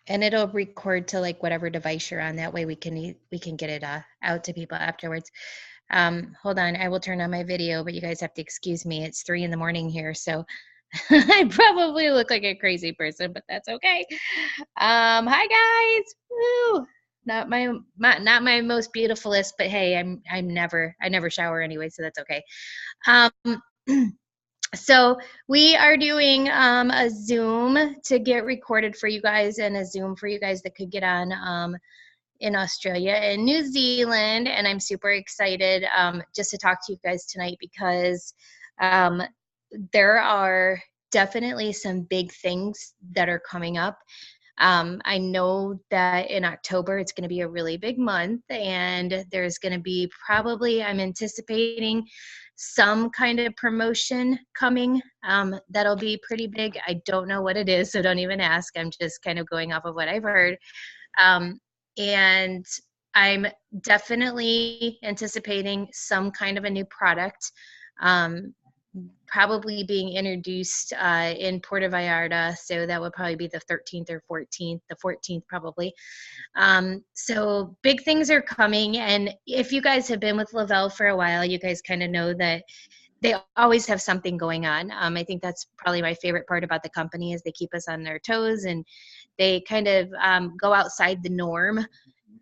And it'll record to like whatever device you're on. That way we can get it out to people afterwards. Hold on, I will turn on my video, but you guys have to excuse me. It's 3 in the morning here, so I probably look like a crazy person, but that's okay. Hi guys. Woo! Not my most beautifulest, but hey, I never shower anyway, so that's okay. So we are doing a Zoom to get recorded for you guys, and a Zoom for you guys that could get on in Australia and New Zealand. And I'm super excited just to talk to you guys tonight because there are definitely some big things that are coming up. I know that in October it's going to be a really big month, and there's going to be probably, I'm anticipating some kind of promotion coming that'll be pretty big. I don't know what it is, so don't even ask. I'm just kind of going off of what I've heard. And I'm definitely anticipating some kind of a new product. Probably being introduced in Puerto Vallarta, so that would probably be the 13th or 14th, the 14th probably. So big things are coming, and if you guys have been with Le-vel for a while, you guys kind of know that they always have something going on. I think that's probably my favorite part about the company is they keep us on their toes, and they kind of go outside the norm.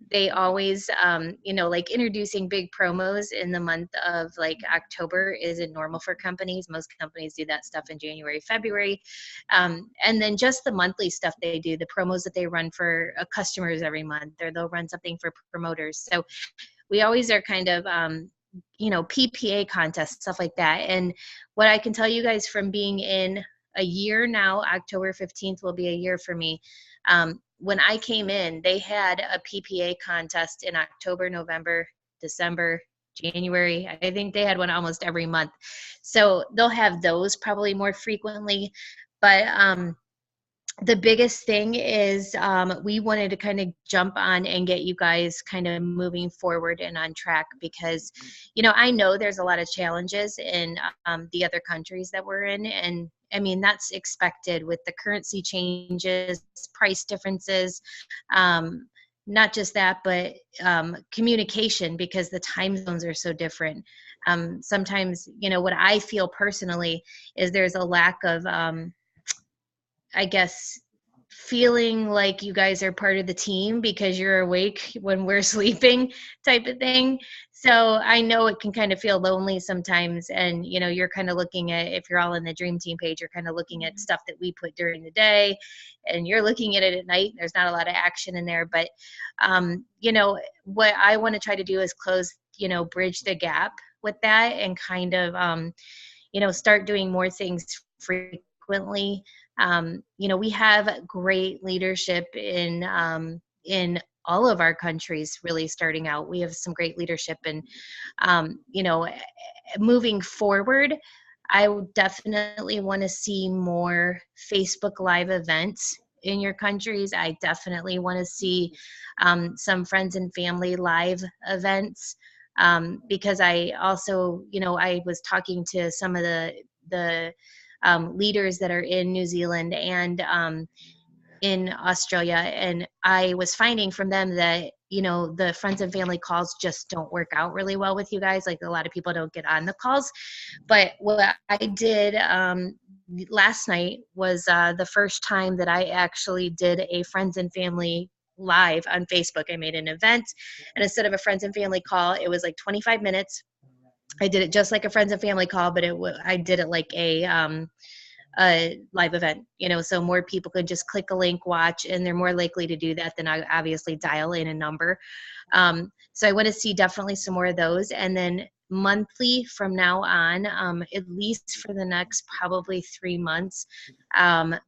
They always, like introducing big promos in the month of like October isn't normal for companies. Most companies do that stuff in January, February. And then just the monthly stuff they do, the promos that they run for customers every month, or they'll run something for promoters. So we always are kind of, PPA contests, stuff like that. And what I can tell you guys from being in a year now, October 15th will be a year for me. When I came in, they had a PPA contest in October, November, December, January. I think they had one almost every month. So they'll have those probably more frequently. But the biggest thing is we wanted to kind of jump on and get you guys kind of moving forward and on track because, I know there's a lot of challenges in the other countries that we're in. And I mean, that's expected with the currency changes, price differences, not just that, but communication, because the time zones are so different. Sometimes, what I feel personally is there's a lack of, I guess, feeling like you guys are part of the team because you're awake when we're sleeping type of thing. So I know it can kind of feel lonely sometimes. And, you're kind of looking at, if you're all in the dream team page, you're kind of looking at stuff that we put during the day and you're looking at it at night. There's not a lot of action in there, but, what I want to try to do is close, bridge the gap with that and kind of, start doing more things frequently. We have great leadership in all of our countries really starting out. We have some great leadership, and moving forward, I would definitely want to see more Facebook Live events in your countries. I definitely want to see some friends and family live events, because I also, I was talking to some of the leaders that are in New Zealand and in Australia. And I was finding from them that, the friends and family calls just don't work out really well with you guys. Like a lot of people don't get on the calls. But what I did last night was the first time that I actually did a friends and family live on Facebook. I made an event, and instead of a friends and family call, it was like 25 minutes. I did it just like a friends and family call, but I did it like a live event, so more people could just click a link, watch, and they're more likely to do that than I obviously dial in a number. So I want to see definitely some more of those. And then monthly from now on, at least for the next probably 3 months,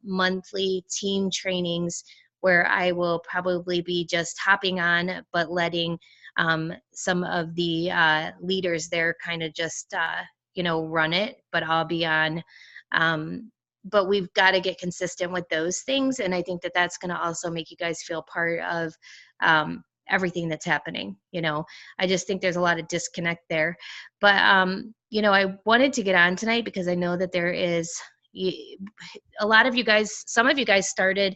monthly team trainings where I will probably be just hopping on, but letting some of the leaders there kind of just, run it, but I'll be on. But we've got to get consistent with those things. And I think that that's going to also make you guys feel part of everything that's happening. I just think there's a lot of disconnect there. But, I wanted to get on tonight because I know that there is a lot of you guys, some of you guys started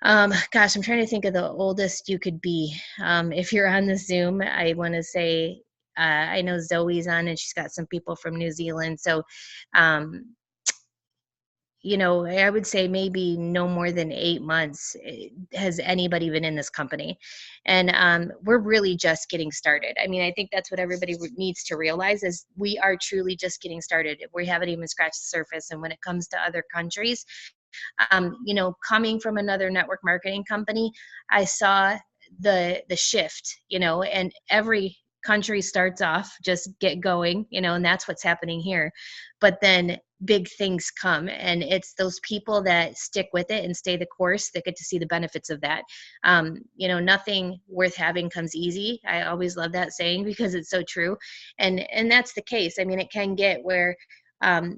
Gosh, I'm trying to think of the oldest you could be. If you're on the Zoom, I want to say, I know Zoe's on and she's got some people from New Zealand. So, um, I would say maybe no more than 8 months has anybody been in this company. And we're really just getting started. I mean, I think that's what everybody needs to realize is we are truly just getting started. We haven't even scratched the surface. And when it comes to other countries, coming from another network marketing company, I saw the shift, and every country starts off just get going, and that's what's happening here. But then big things come, and it's those people that stick with it and stay the course that get to see the benefits of that. Nothing worth having comes easy. I always love that saying because it's so true. And that's the case. I mean, it can get where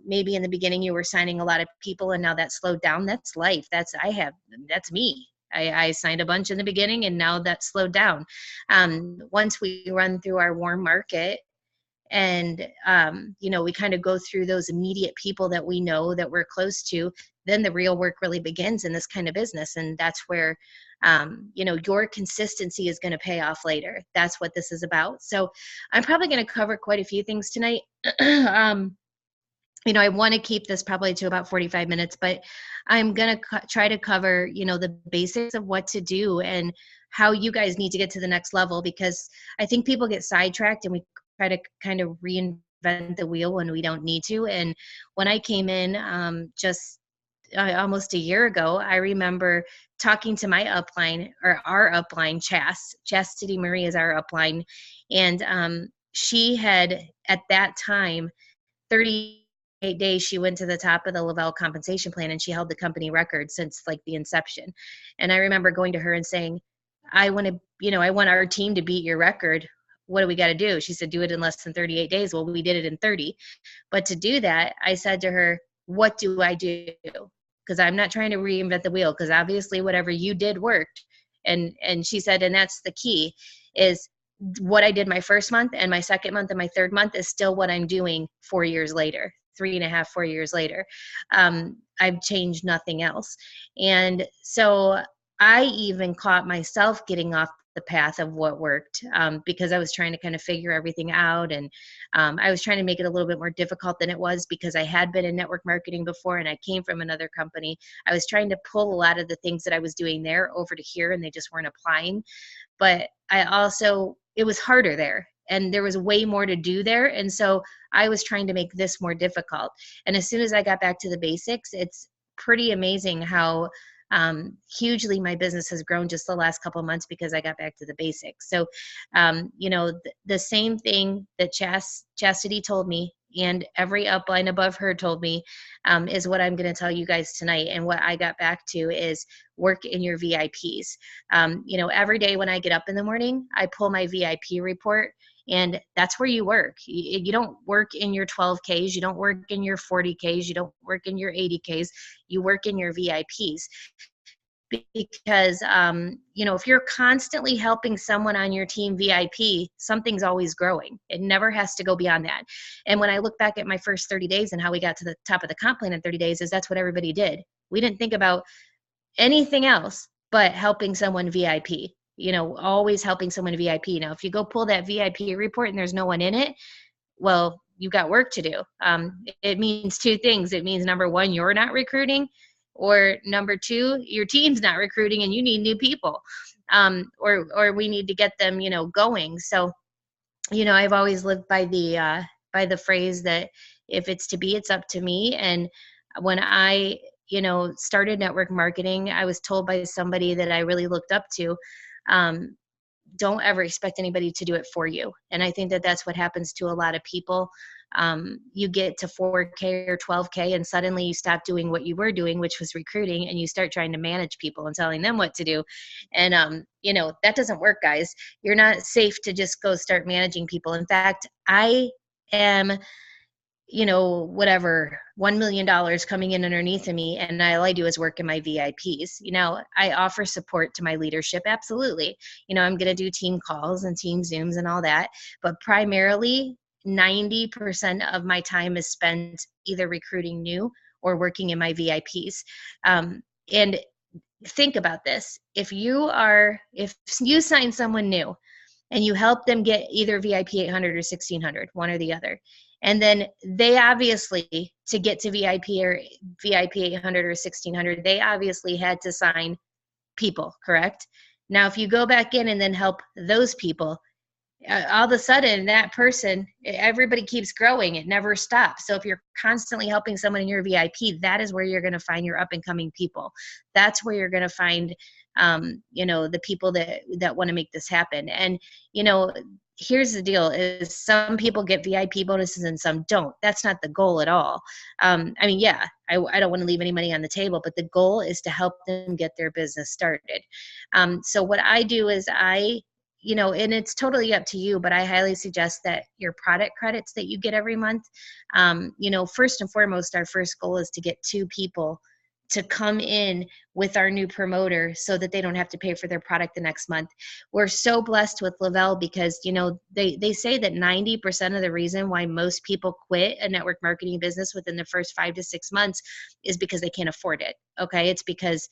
maybe in the beginning you were signing a lot of people and now that slowed down. That's life. That's me. I signed a bunch in the beginning and now that's slowed down. Once we run through our warm market and, we kind of go through those immediate people that we know that we're close to, then the real work really begins in this kind of business. And that's where, your consistency is going to pay off later. That's what this is about. So I'm probably going to cover quite a few things tonight. I want to keep this probably to about 45 minutes, but I'm going to try to cover, the basics of what to do and how you guys need to get to the next level, because I think people get sidetracked and we try to kind of reinvent the wheel when we don't need to. And when I came in just almost a year ago, I remember talking to my upline, or our upline, Chastity Marie is our upline. And she had at that time, 38 days, she went to the top of the Le-vel compensation plan and she held the company record since like the inception. And I remember going to her and saying, I want our team to beat your record. What do we got to do? She said, do it in less than 38 days. Well, we did it in 30. But to do that, I said to her, what do I do? Because I'm not trying to reinvent the wheel, because obviously whatever you did worked. And she said, and that's the key, is what I did my first month and my second month and my third month is still what I'm doing 4 years later, 3.5, 4 years later. I've changed nothing else. And so I even caught myself getting off the path of what worked, because I was trying to kind of figure everything out. And I was trying to make it a little bit more difficult than it was, because I had been in network marketing before and I came from another company. I was trying to pull a lot of the things that I was doing there over to here and they just weren't applying. But it was harder there and there was way more to do there. And so I was trying to make this more difficult. And as soon as I got back to the basics, it's pretty amazing how hugely my business has grown just the last couple of months because I got back to the basics. So, the same thing that Chastity told me and every upline above her told me is what I'm going to tell you guys tonight. And what I got back to is work in your VIPs. Every day when I get up in the morning, I pull my VIP report. And that's where you work. You don't work in your 12Ks. You don't work in your 40Ks. You don't work in your 80Ks. You work in your VIPs. Because, if you're constantly helping someone on your team VIP, something's always growing. It never has to go beyond that. And when I look back at my first 30 days and how we got to the top of the comp plan in 30 days, is that's what everybody did. We didn't think about anything else but helping someone VIP. Always helping someone VIP. Now, if you go pull that VIP report and there's no one in it, well, you've got work to do. It means two things. It means, number one, you're not recruiting, or number two, your team's not recruiting and you need new people. Or we need to get them, going. So, I've always lived by the phrase that if it's to be, it's up to me. And when I, started network marketing, I was told by somebody that I really looked up to, don't ever expect anybody to do it for you. And I think that that's what happens to a lot of people. You get to 4K or 12K and suddenly you stop doing what you were doing, which was recruiting, and you start trying to manage people and telling them what to do. And, that doesn't work, guys. You're not safe to just go start managing people. In fact, I am whatever, $1 million coming in underneath of me, and all I do is work in my VIPs. I offer support to my leadership, absolutely. I'm going to do team calls and team Zooms and all that, but primarily 90% of my time is spent either recruiting new or working in my VIPs. And think about this. If you sign someone new and you help them get either VIP 800 or 1600, one or the other, and then they obviously, to get to VIP 800 or 1600, they obviously had to sign people, correct? Now, if you go back in and then help those people, all of a sudden that person, everybody keeps growing. It never stops. So if you're constantly helping someone in your VIP, that is where you're going to find your up and coming people. That's where you're going to find the people that want to make this happen. And here's the deal: is some people get VIP bonuses and some don't. That's not the goal at all. I mean, yeah, I don't want to leave any money on the table, but the goal is to help them get their business started. So what I do is and it's totally up to you, but I highly suggest that your product credits that you get every month, first and foremost, our first goal is to get 2 people to come in with our new promoter so that they don't have to pay for their product the next month. We're so blessed with Le-vel because, they say that 90% of the reason why most people quit a network marketing business within the first 5 to 6 months is because they can't afford it. Okay. It's because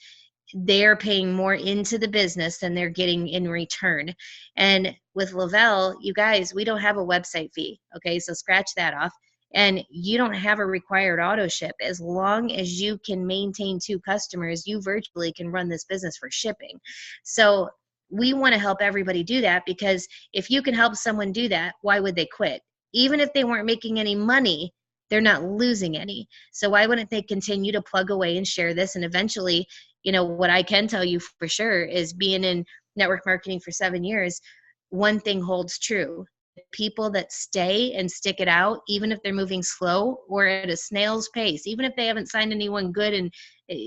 they're paying more into the business than they're getting in return. And with Le-vel, you guys, we don't have a website fee. Okay, so scratch that off. And you don't have a required auto ship. As long as you can maintain 2 customers, you virtually can run this business for shipping. So we want to help everybody do that, because if you can help someone do that, why would they quit? Even if they weren't making any money, they're not losing any. So why wouldn't they continue to plug away and share this? And eventually, what I can tell you for sure is, being in network marketing for 7 years, one thing holds true. People that stay and stick it out, even if they're moving slow or at a snail's pace, even if they haven't signed anyone good and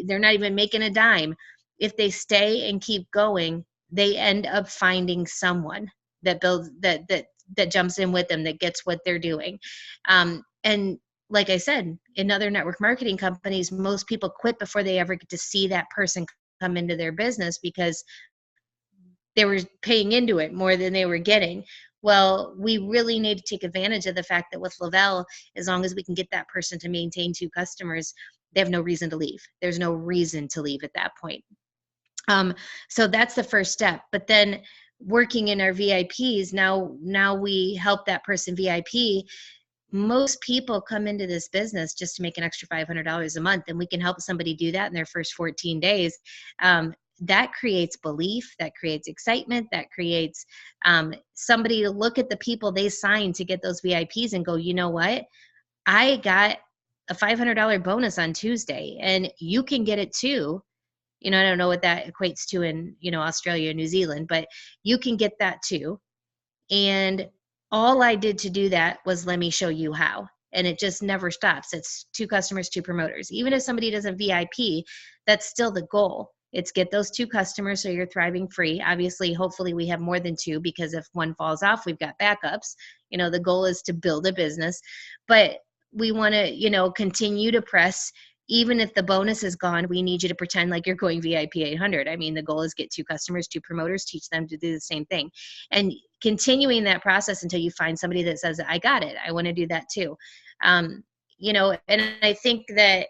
they're not even making a dime, if they stay and keep going, they end up finding someone that builds that jumps in with them, that gets what they're doing. And like I said, in other network marketing companies, most people quit before they ever get to see that person come into their business, because they were paying into it more than they were getting. Well, we really need to take advantage of the fact that with Le-vel, as long as we can get that person to maintain 2 customers, they have no reason to leave. There's no reason to leave at that point. So that's the first step. But then working in our VIPs, now we help that person VIP. Most people come into this business just to make an extra $500 a month, and we can help somebody do that in their first 14 days. That creates belief, that creates excitement, that creates somebody to look at the people they signed to get those VIPs and go, you know what? I got a $500 bonus on Tuesday, and you can get it too. I don't know what that equates to in, Australia, New Zealand, but you can get that too. And all I did to do that was, let me show you how. And it just never stops. It's 2 customers, 2 promoters. Even if somebody doesn't VIP, that's still the goal. It's get those 2 customers so you're thriving free. Obviously, hopefully we have more than 2, because if one falls off, we've got backups. The goal is to build a business. But we want to, continue to press. Even if the bonus is gone, we need you to pretend like you're going VIP 800. I mean, the goal is get 2 customers, 2 promoters, teach them to do the same thing. And continuing that process until you find somebody that says, I got it. I want to do that too. And I think that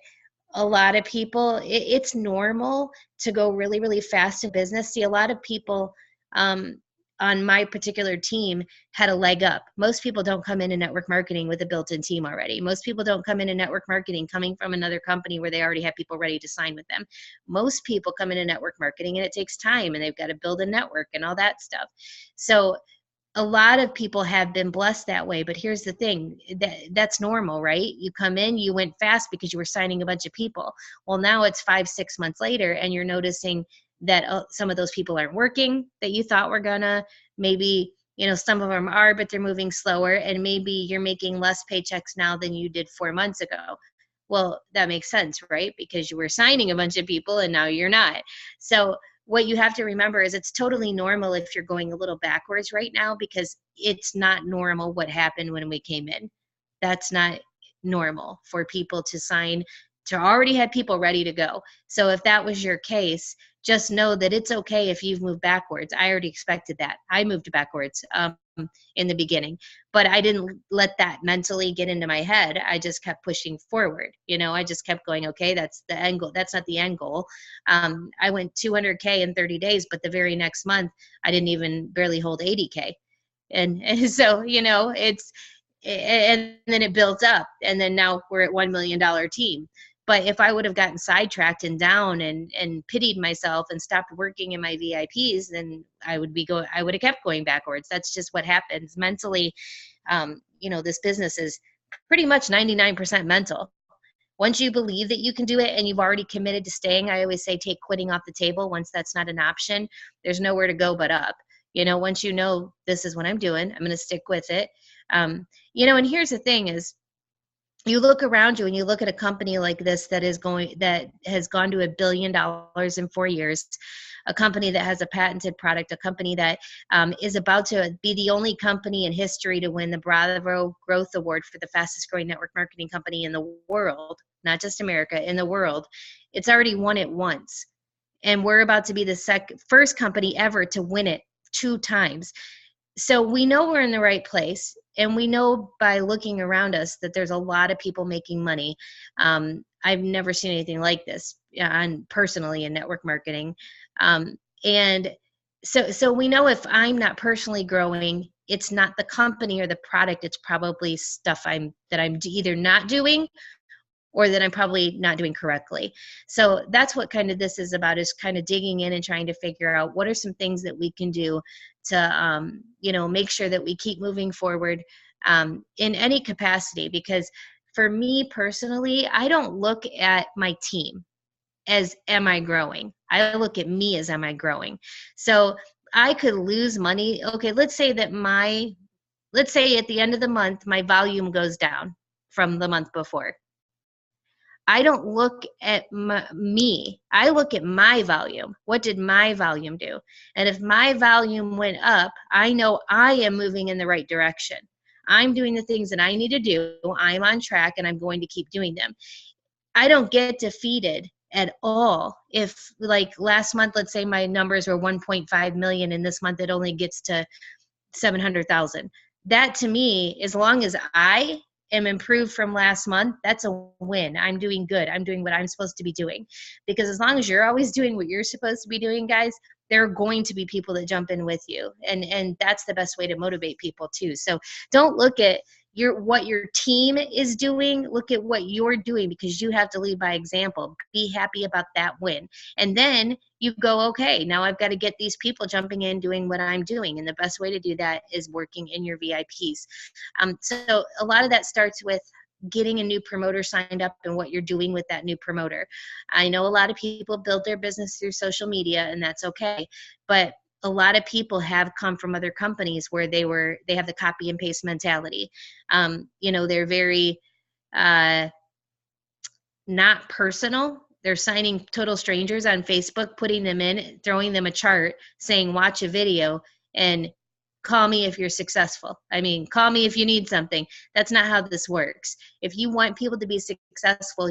a lot of people, it's normal to go really, really fast in business. See, a lot of people on my particular team had a leg up. Most people don't come into network marketing with a built-in team already. Most people don't come into network marketing coming from another company where they already have people ready to sign with them. Most people come into network marketing and it takes time, and they've got to build a network and all that stuff. So a lot of people have been blessed that way, but here's the thing, that's normal, right? You come in, you went fast because you were signing a bunch of people. Well, now it's 5, 6 months later, and you're noticing that some of those people aren't working that you thought were gonna. Maybe, some of them are, but they're moving slower, and maybe you're making less paychecks now than you did 4 months ago. Well, that makes sense, right? Because you were signing a bunch of people and now you're not. So what you have to remember is it's totally normal if you're going a little backwards right now, because it's not normal what happened when we came in. That's not normal for people to sign, to already have people ready to go. So if that was your case, just know that it's okay if you've moved backwards. I already expected that. I moved backwards. in the beginning, but I didn't let that mentally get into my head. I just kept pushing forward. I just kept going, okay, that's the end goal. That's not the end goal. I went 200K in 30 days, but the very next month I didn't even barely hold 80K. And so, and then it built up, and then now we're at $1 million team. But if I would have gotten sidetracked and down and pitied myself and stopped working in my VIPs, then I would have kept going backwards. That's just what happens mentally. This business is pretty much 99% mental. Once you believe that you can do it and you've already committed to staying, I always say take quitting off the table. Once that's not an option, there's nowhere to go but up. Once you know this is what I'm doing, I'm going to stick with it. And here's the thing is, you look around you and you look at a company like this that has gone to $1 billion in 4 years, a company that has a patented product, a company that is about to be the only company in history to win the Bravo Growth Award for the fastest growing network marketing company in the world, not just America, in the world. It's already won it once. And we're about to be the first company ever to win it 2 times. So we know we're in the right place, and we know by looking around us that there's a lot of people making money. I've never seen anything like this personally in network marketing. And so we know if I'm not personally growing, it's not the company or the product, it's probably stuff that I'm either not doing or that I'm probably not doing correctly. So that's what kind of this is about, is kind of digging in and trying to figure out what are some things that we can do to, make sure that we keep moving forward in any capacity. Because for me personally, I don't look at my team as, am I growing? I look at me as, am I growing? So I could lose money. Okay, let's say at the end of the month, my volume goes down from the month before. I don't look at me. I look at my volume. What did my volume do? And if my volume went up, I know I am moving in the right direction. I'm doing the things that I need to do. I'm on track, and I'm going to keep doing them. I don't get defeated at all if, like last month, let's say my numbers were 1.5 million, and this month it only gets to 700,000. That to me, as long as I am improved from last month, that's a win. I'm doing good. I'm doing what I'm supposed to be doing. Because as long as you're always doing what you're supposed to be doing, guys, there are going to be people that jump in with you. And that's the best way to motivate people too. So don't look at what your team is doing. Look at what you're doing, because you have to lead by example. Be happy about that win. And then you go, okay, now I've got to get these people jumping in, doing what I'm doing. And the best way to do that is working in your VIPs. So a lot of that starts with getting a new promoter signed up and what you're doing with that new promoter. I know a lot of people build their business through social media, and that's okay. But a lot of people have come from other companies where they have the copy and paste mentality. They're very not personal. They're signing total strangers on Facebook, putting them in, throwing them a chart, saying, watch a video and call me if you're successful. I mean, call me if you need something. That's not how this works. If you want people to be successful,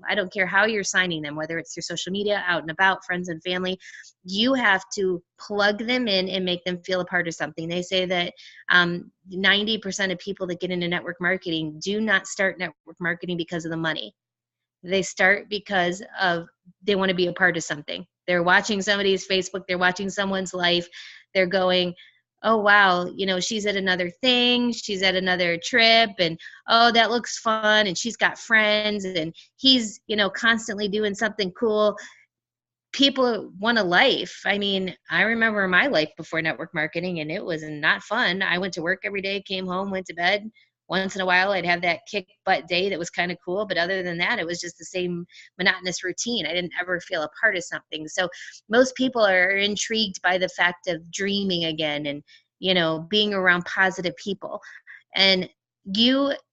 I don't care how you're signing them, whether it's through social media, out and about, friends and family, you have to plug them in and make them feel a part of something. They say that 90% of people that get into network marketing do not start network marketing because of the money. They start because they want to be a part of something. They're watching somebody's Facebook, they're watching someone's life, they're going, oh, wow, she's at another thing, she's at another trip, and oh, that looks fun, and she's got friends, and he's, constantly doing something cool. People want a life. I mean, I remember my life before network marketing, and it was not fun. I went to work every day, came home, went to bed. Once in a while, I'd have that kick butt day that was kind of cool. But other than that, it was just the same monotonous routine. I didn't ever feel a part of something. So most people are intrigued by the fact of dreaming again and, being around positive people. And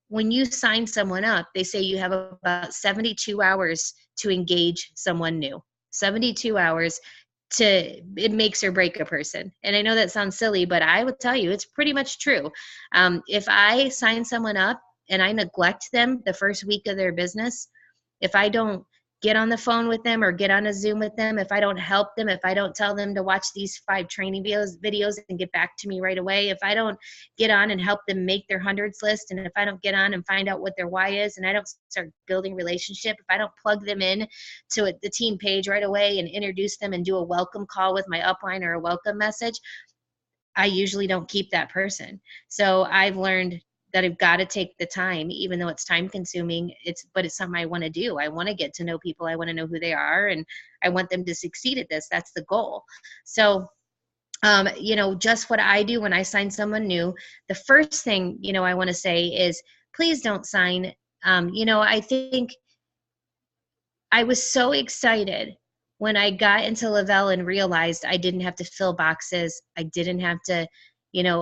when you sign someone up, they say you have about 72 hours to engage someone new. 72 hours it makes or break a person. And I know that sounds silly, but I would tell you it's pretty much true. If I sign someone up and I neglect them the first week of their business, if I don't get on the phone with them or get on a Zoom with them, if I don't help them, if I don't tell them to watch these 5 training videos and get back to me right away, if I don't get on and help them make their hundreds list, and if I don't get on and find out what their why is, and I don't start building relationship, if I don't plug them in to the team page right away and introduce them and do a welcome call with my upline or a welcome message, I usually don't keep that person. So I've learned that I've got to take the time, even though it's time consuming. But it's something I want to do. I want to get to know people. I want to know who they are, and I want them to succeed at this. That's the goal. So, just what I do when I sign someone new, the first thing, I want to say is, please don't sign. I think I was so excited when I got into Le-vel and realized I didn't have to fill boxes. I didn't have to,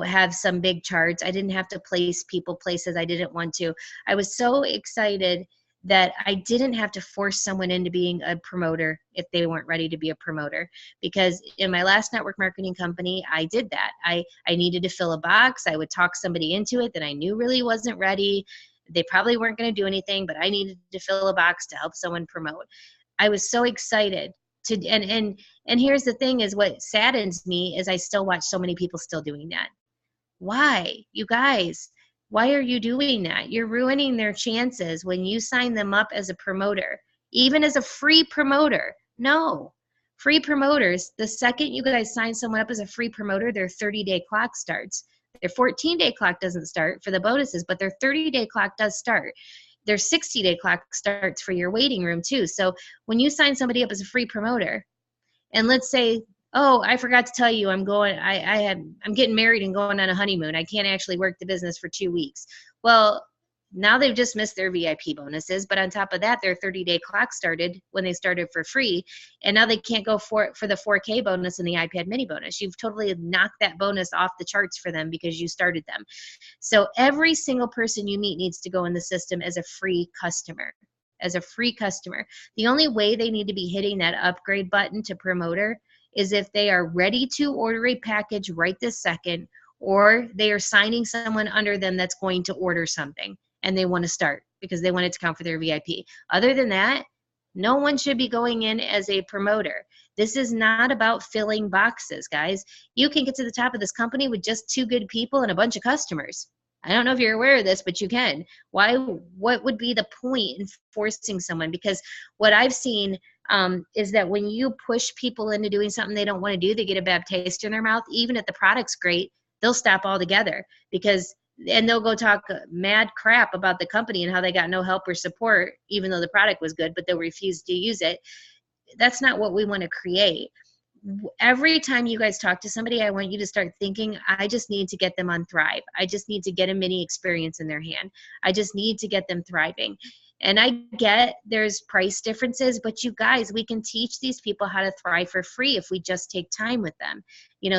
have some big charts. I didn't have to place people places I didn't want to. I was so excited that I didn't have to force someone into being a promoter if they weren't ready to be a promoter. Because in my last network marketing company, I did that. I needed to fill a box. I would talk somebody into it that I knew really wasn't ready. They probably weren't going to do anything, but I needed to fill a box to help someone promote. I was so excited to, and here's the thing is, what saddens me is I still watch so many people still doing that. Why? You guys, why are you doing that? You're ruining their chances when you sign them up as a promoter, even as a free promoter. No. Free promoters, the second you guys sign someone up as a free promoter, their 30-day clock starts. Their 14-day clock doesn't start for the bonuses, but their 30-day clock does start. Their 60-day clock starts for your waiting room too. So when you sign somebody up as a free promoter, and let's say, oh, I forgot to tell you, I'm getting married and going on a honeymoon. I can't actually work the business for 2 weeks. Well, now they've just missed their VIP bonuses, but on top of that, their 30-day clock started when they started for free, and now they can't go for the 4K bonus and the iPad mini bonus. You've totally knocked that bonus off the charts for them because you started them. So every single person you meet needs to go in the system as a free customer. As a free customer. The only way they need to be hitting that upgrade button to promoter is if they are ready to order a package right this second, or they are signing someone under them that's going to order something and they want to start because they want it to count for their VIP. Other than that, no one should be going in as a promoter. This is not about filling boxes, guys. You can get to the top of this company with just 2 good people and a bunch of customers. I don't know if you're aware of this, but you can. What would be the point in forcing someone? Because what I've seen is that when you push people into doing something they don't want to do, they get a bad taste in their mouth. Even if the product's great, they'll stop altogether and they'll go talk mad crap about the company and how they got no help or support, even though the product was good, but they'll refuse to use it. That's not what we want to create. Every time you guys talk to somebody, I want you to start thinking, I just need to get them on Thrive. I just need to get a mini experience in their hand. I just need to get them thriving. And I get there's price differences, but you guys, we can teach these people how to thrive for free if we just take time with them.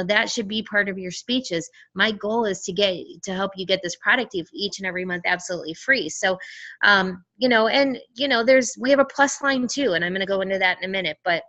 That should be part of your speeches. My goal is to help you get this product each and every month absolutely free. So, we have a plus line too, and I'm going to go into that in a minute, but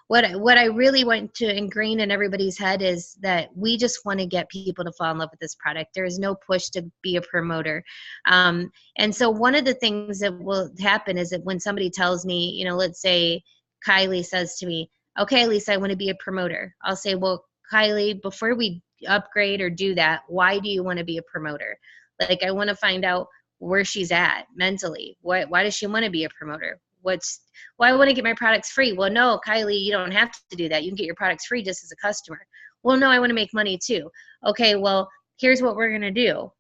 what I really want to ingrain in everybody's head is that we just want to get people to fall in love with this product. There is no push to be a promoter. And so one of the things that will happen is that when somebody tells me, let's say Kylie says to me, okay, Lisa, I want to be a promoter. I'll say, well, Kylie, before we upgrade or do that, why do you want to be a promoter? Like, I want to find out where she's at mentally. Why does she want to be a promoter? I want to get my products free. Well, no, Kylie, you don't have to do that. You can get your products free just as a customer. Well, no, I want to make money too. Okay, well, here's what we're going to do.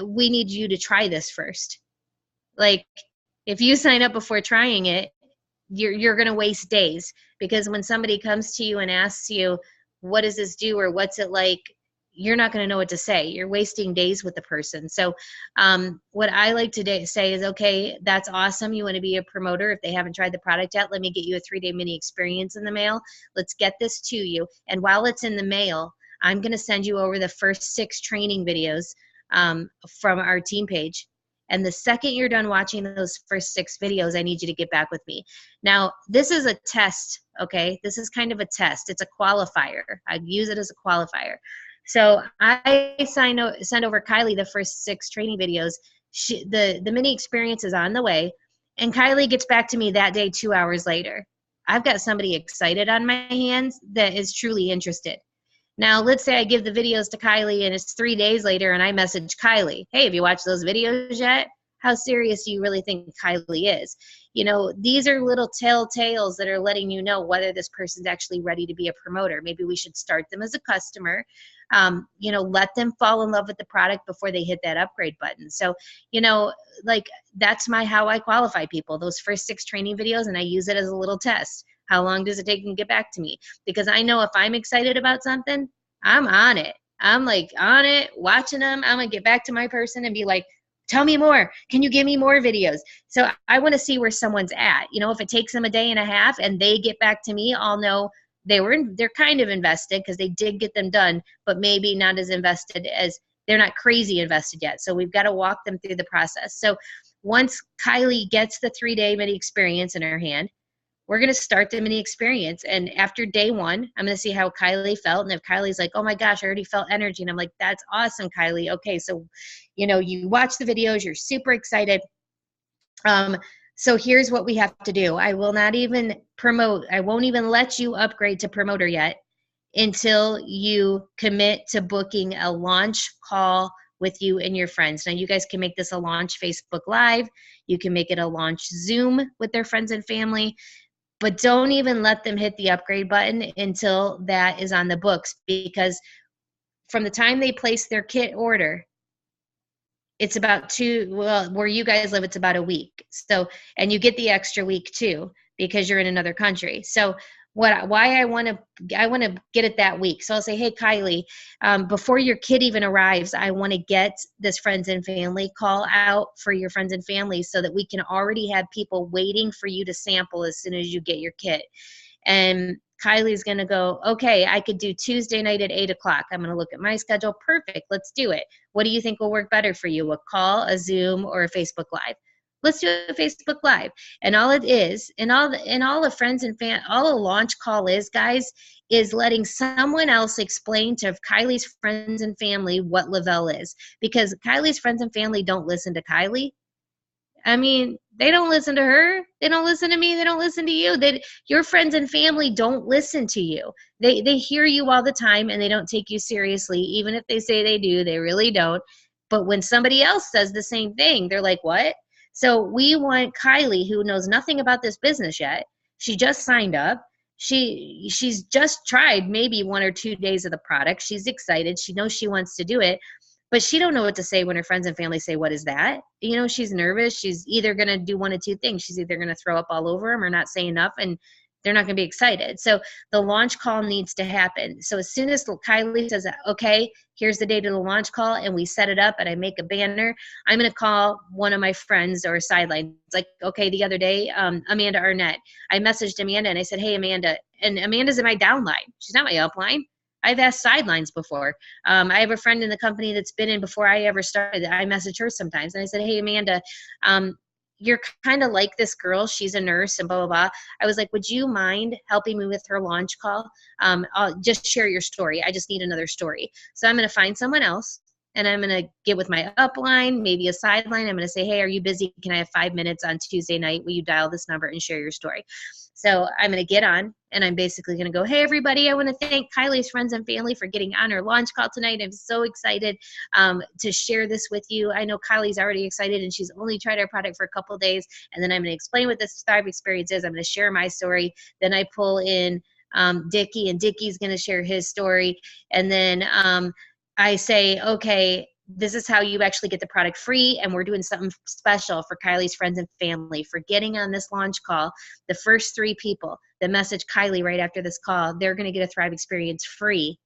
We need you to try this first. Like, if you sign up before trying it, you're going to waste days, because when somebody comes to you and asks you, what does this do or what's it like, you're not going to know what to say. You're wasting days with the person. So what I like to say is, okay, that's awesome. You want to be a promoter. If they haven't tried the product yet, let me get you a 3-day mini experience in the mail. Let's get this to you. And while it's in the mail, I'm going to send you over the first 6 training videos from our team page. And the second you're done watching those first 6 videos, I need you to get back with me. Now, this is a test, okay? This is kind of a test. It's a qualifier. I use it as a qualifier. So I send over Kylie the first 6 training videos. The mini experience is on the way, And Kylie gets back to me that day 2 hours later. I've got somebody excited on my hands that is truly interested. Now, let's say I give the videos to Kylie and it's 3 days later and I message Kylie, hey, have you watched those videos yet? How serious do you really think Kylie is? You know, these are little telltales that are letting you know whether this person's actually ready to be a promoter. Maybe we should start them as a customer. You know, let them fall in love with the product before they hit that upgrade button. So, you know, like that's how I qualify people, those first 6 training videos, and I use it as a little test. How long does it take them to get back to me? Because I know if I'm excited about something, I'm on it. I'm like on it, watching them. I'm going to get back to my person and be like, tell me more. Can you give me more videos? So I want to see where someone's at. You know, if it takes them a day and a half and they get back to me, I'll know they're kind of invested because they did get them done, but maybe not as invested as they're not crazy invested yet. So we've got to walk them through the process. So once Kylie gets the 3-day mini experience in her hand, we're going to start the mini experience. And after day 1, I'm going to see how Kylie felt. And if Kylie's like, oh my gosh, I already felt energy. And I'm like, that's awesome, Kylie. Okay. So, you know, you watch the videos, you're super excited. So here's what we have to do. I will not even promote. I won't even let you upgrade to promoter yet until you commit to booking a launch call with you and your friends. Now you guys can make this a launch Facebook Live. You can make it a launch Zoom with their friends and family. But don't even let them hit the upgrade button until that is on the books, because from the time they place their kit order, it's about where you guys live, it's about a week. So, and you get the extra week too, because you're in another country. So why I want to get it that week. So I'll say, hey, Kylie, before your kid even arrives, I want to get this friends and family call out for your friends and family so that we can already have people waiting for you to sample as soon as you get your kit. And Kylie's going to go, okay, I could do Tuesday night at 8 o'clock. I'm going to look at my schedule. Perfect. Let's do it. What do you think will work better for you? A call, a Zoom, or a Facebook Live? Let's do a Facebook Live. And all it is, and all the friends and all a launch call is, guys, is letting someone else explain to Kylie's friends and family what Le-vel is. Because Kylie's friends and family don't listen to Kylie. I mean, they don't listen to her. They don't listen to me. They don't listen to you. Your friends and family don't listen to you. They hear you all the time and they don't take you seriously. Even if they say they do, they really don't. But when somebody else says the same thing, they're like, what? So we want Kylie, who knows nothing about this business yet. She just signed up. She's just tried maybe 1 or 2 days of the product. She's excited. She knows she wants to do it. But she don't know what to say when her friends and family say, what is that? You know, she's nervous. She's either going to do one of 2 things. She's either going to throw up all over them or not say enough, and they're not going to be excited. So the launch call needs to happen. So as soon as Kylie says, okay, here's the date of the launch call, and we set it up and I make a banner, I'm going to call one of my friends or sideline. It's like, okay, the other day, Amanda Arnett, I messaged Amanda and I said, hey, Amanda, and Amanda's in my downline. She's not my upline. I've asked sidelines before. I have a friend in the company that's been in before I ever started. I message her sometimes. And I said, hey, Amanda, you're kind of like this girl. She's a nurse and blah, blah, blah. I was like, would you mind helping me with her launch call? I'll just share your story. I just need another story. So I'm going to find someone else. And I'm going to get with my upline, maybe a sideline. I'm going to say, hey, are you busy? Can I have 5 minutes on Tuesday night? Will you dial this number and share your story? So I'm going to get on, and I'm basically going to go, hey, everybody, I want to thank Kylie's friends and family for getting on her launch call tonight. I'm so excited to share this with you. I know Kylie's already excited, and she's only tried our product for a couple of days. And then I'm going to explain what this Thrive experience is. I'm going to share my story. Then I pull in Dickie, and Dickie's going to share his story. And then I say, okay, this is how you actually get the product free, and we're doing something special for Kylie's friends and family for getting on this launch call. The first 3 people that message Kylie right after this call, they're going to get a Thrive experience free.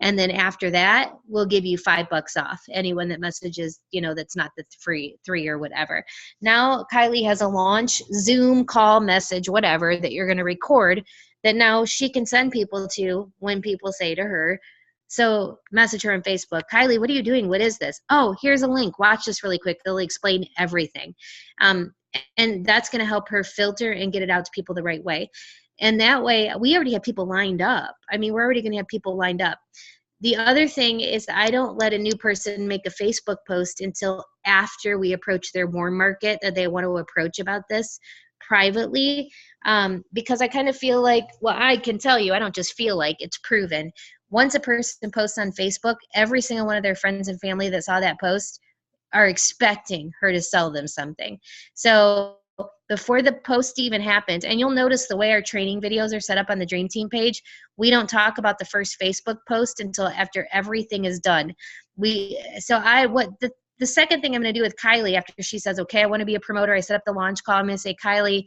And then after that, we'll give you $5 off. Anyone that messages, you know, that's not the free 3 or whatever. Now Kylie has a launch Zoom call message, whatever, that you're going to record that now she can send people to when people say to her. So message her on Facebook, Kylie, what are you doing? What is this? Oh, here's a link. Watch this really quick. They'll explain everything. And that's going to help her filter and get it out to people the right way. And that way, we already have people lined up. I mean, we're already going to have people lined up. The other thing is I don't let a new person make a Facebook post until after we approach their warm market that they want to approach about this privately, because I kind of feel like, well, I can tell you, I don't just feel like, it's proven. Once a person posts on Facebook, every single one of their friends and family that saw that post are expecting her to sell them something. So before the post even happens, and you'll notice the way our training videos are set up on the Dream Team page, we don't talk about the first Facebook post until after everything is done. The second thing I'm going to do with Kylie after she says, okay, I want to be a promoter, I set up the launch call. I'm going to say, Kylie,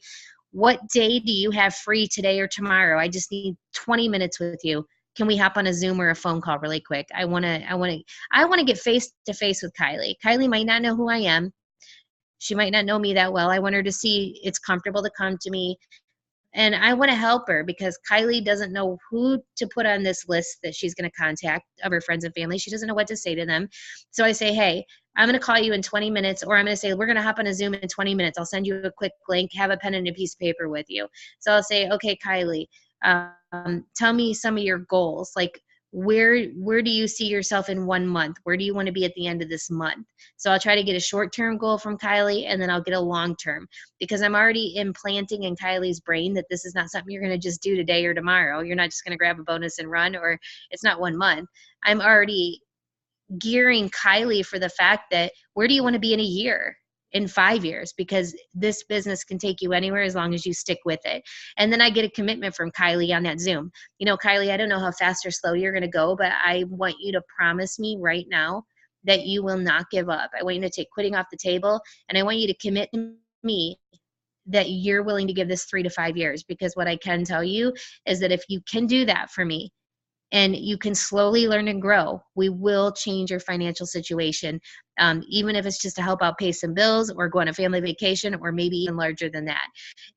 what day do you have free today or tomorrow? I just need 20 minutes with you. Can we hop on a Zoom or a phone call really quick? I want to get face to face with Kylie. Kylie might not know who I am. She might not know me that well. I want her to see it's comfortable to come to me. And I want to help her because Kylie doesn't know who to put on this list that she's going to contact of her friends and family. She doesn't know what to say to them. So I say, hey, I'm going to call you in 20 minutes, or I'm going to say, we're going to hop on a Zoom in 20 minutes. I'll send you a quick link, have a pen and a piece of paper with you. So I'll say, okay, Kylie, tell me some of your goals. Like, where do you see yourself in 1 month? Where do you want to be at the end of this month? So I'll try to get a short-term goal from Kylie, and then I'll get a long-term, because I'm already implanting in Kylie's brain that this is not something you're going to just do today or tomorrow. You're not just going to grab a bonus and run, or it's not 1 month. I'm already gearing Kylie for the fact that where do you want to be in a year, in 5 years? Because this business can take you anywhere as long as you stick with it. And then I get a commitment from Kylie on that Zoom. You know, Kylie, I don't know how fast or slow you're going to go, but I want you to promise me right now that you will not give up. I want you to take quitting off the table, and I want you to commit to me that you're willing to give this 3 to 5 years. Because what I can tell you is that if you can do that for me, and you can slowly learn and grow, we will change your financial situation, even if it's just to help out pay some bills or go on a family vacation, or maybe even larger than that.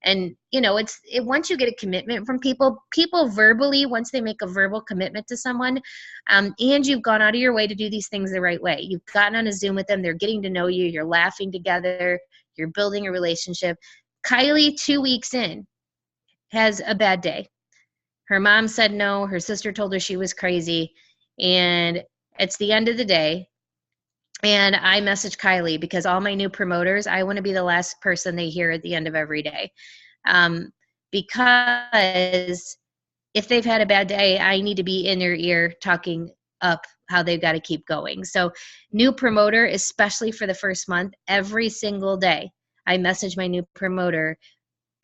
And you know, once you get a commitment from people verbally, once they make a verbal commitment to someone, and you've gone out of your way to do these things the right way, you've gotten on a Zoom with them, they're getting to know you, you're laughing together, you're building a relationship. Kylie, 2 weeks in, has a bad day. Her mom said no. Her sister told her she was crazy. And it's the end of the day. And I message Kylie because all my new promoters, I want to be the last person they hear at the end of every day. Because if they've had a bad day, I need to be in their ear talking up how they've got to keep going. So new promoter, especially for the first month, every single day, I message my new promoter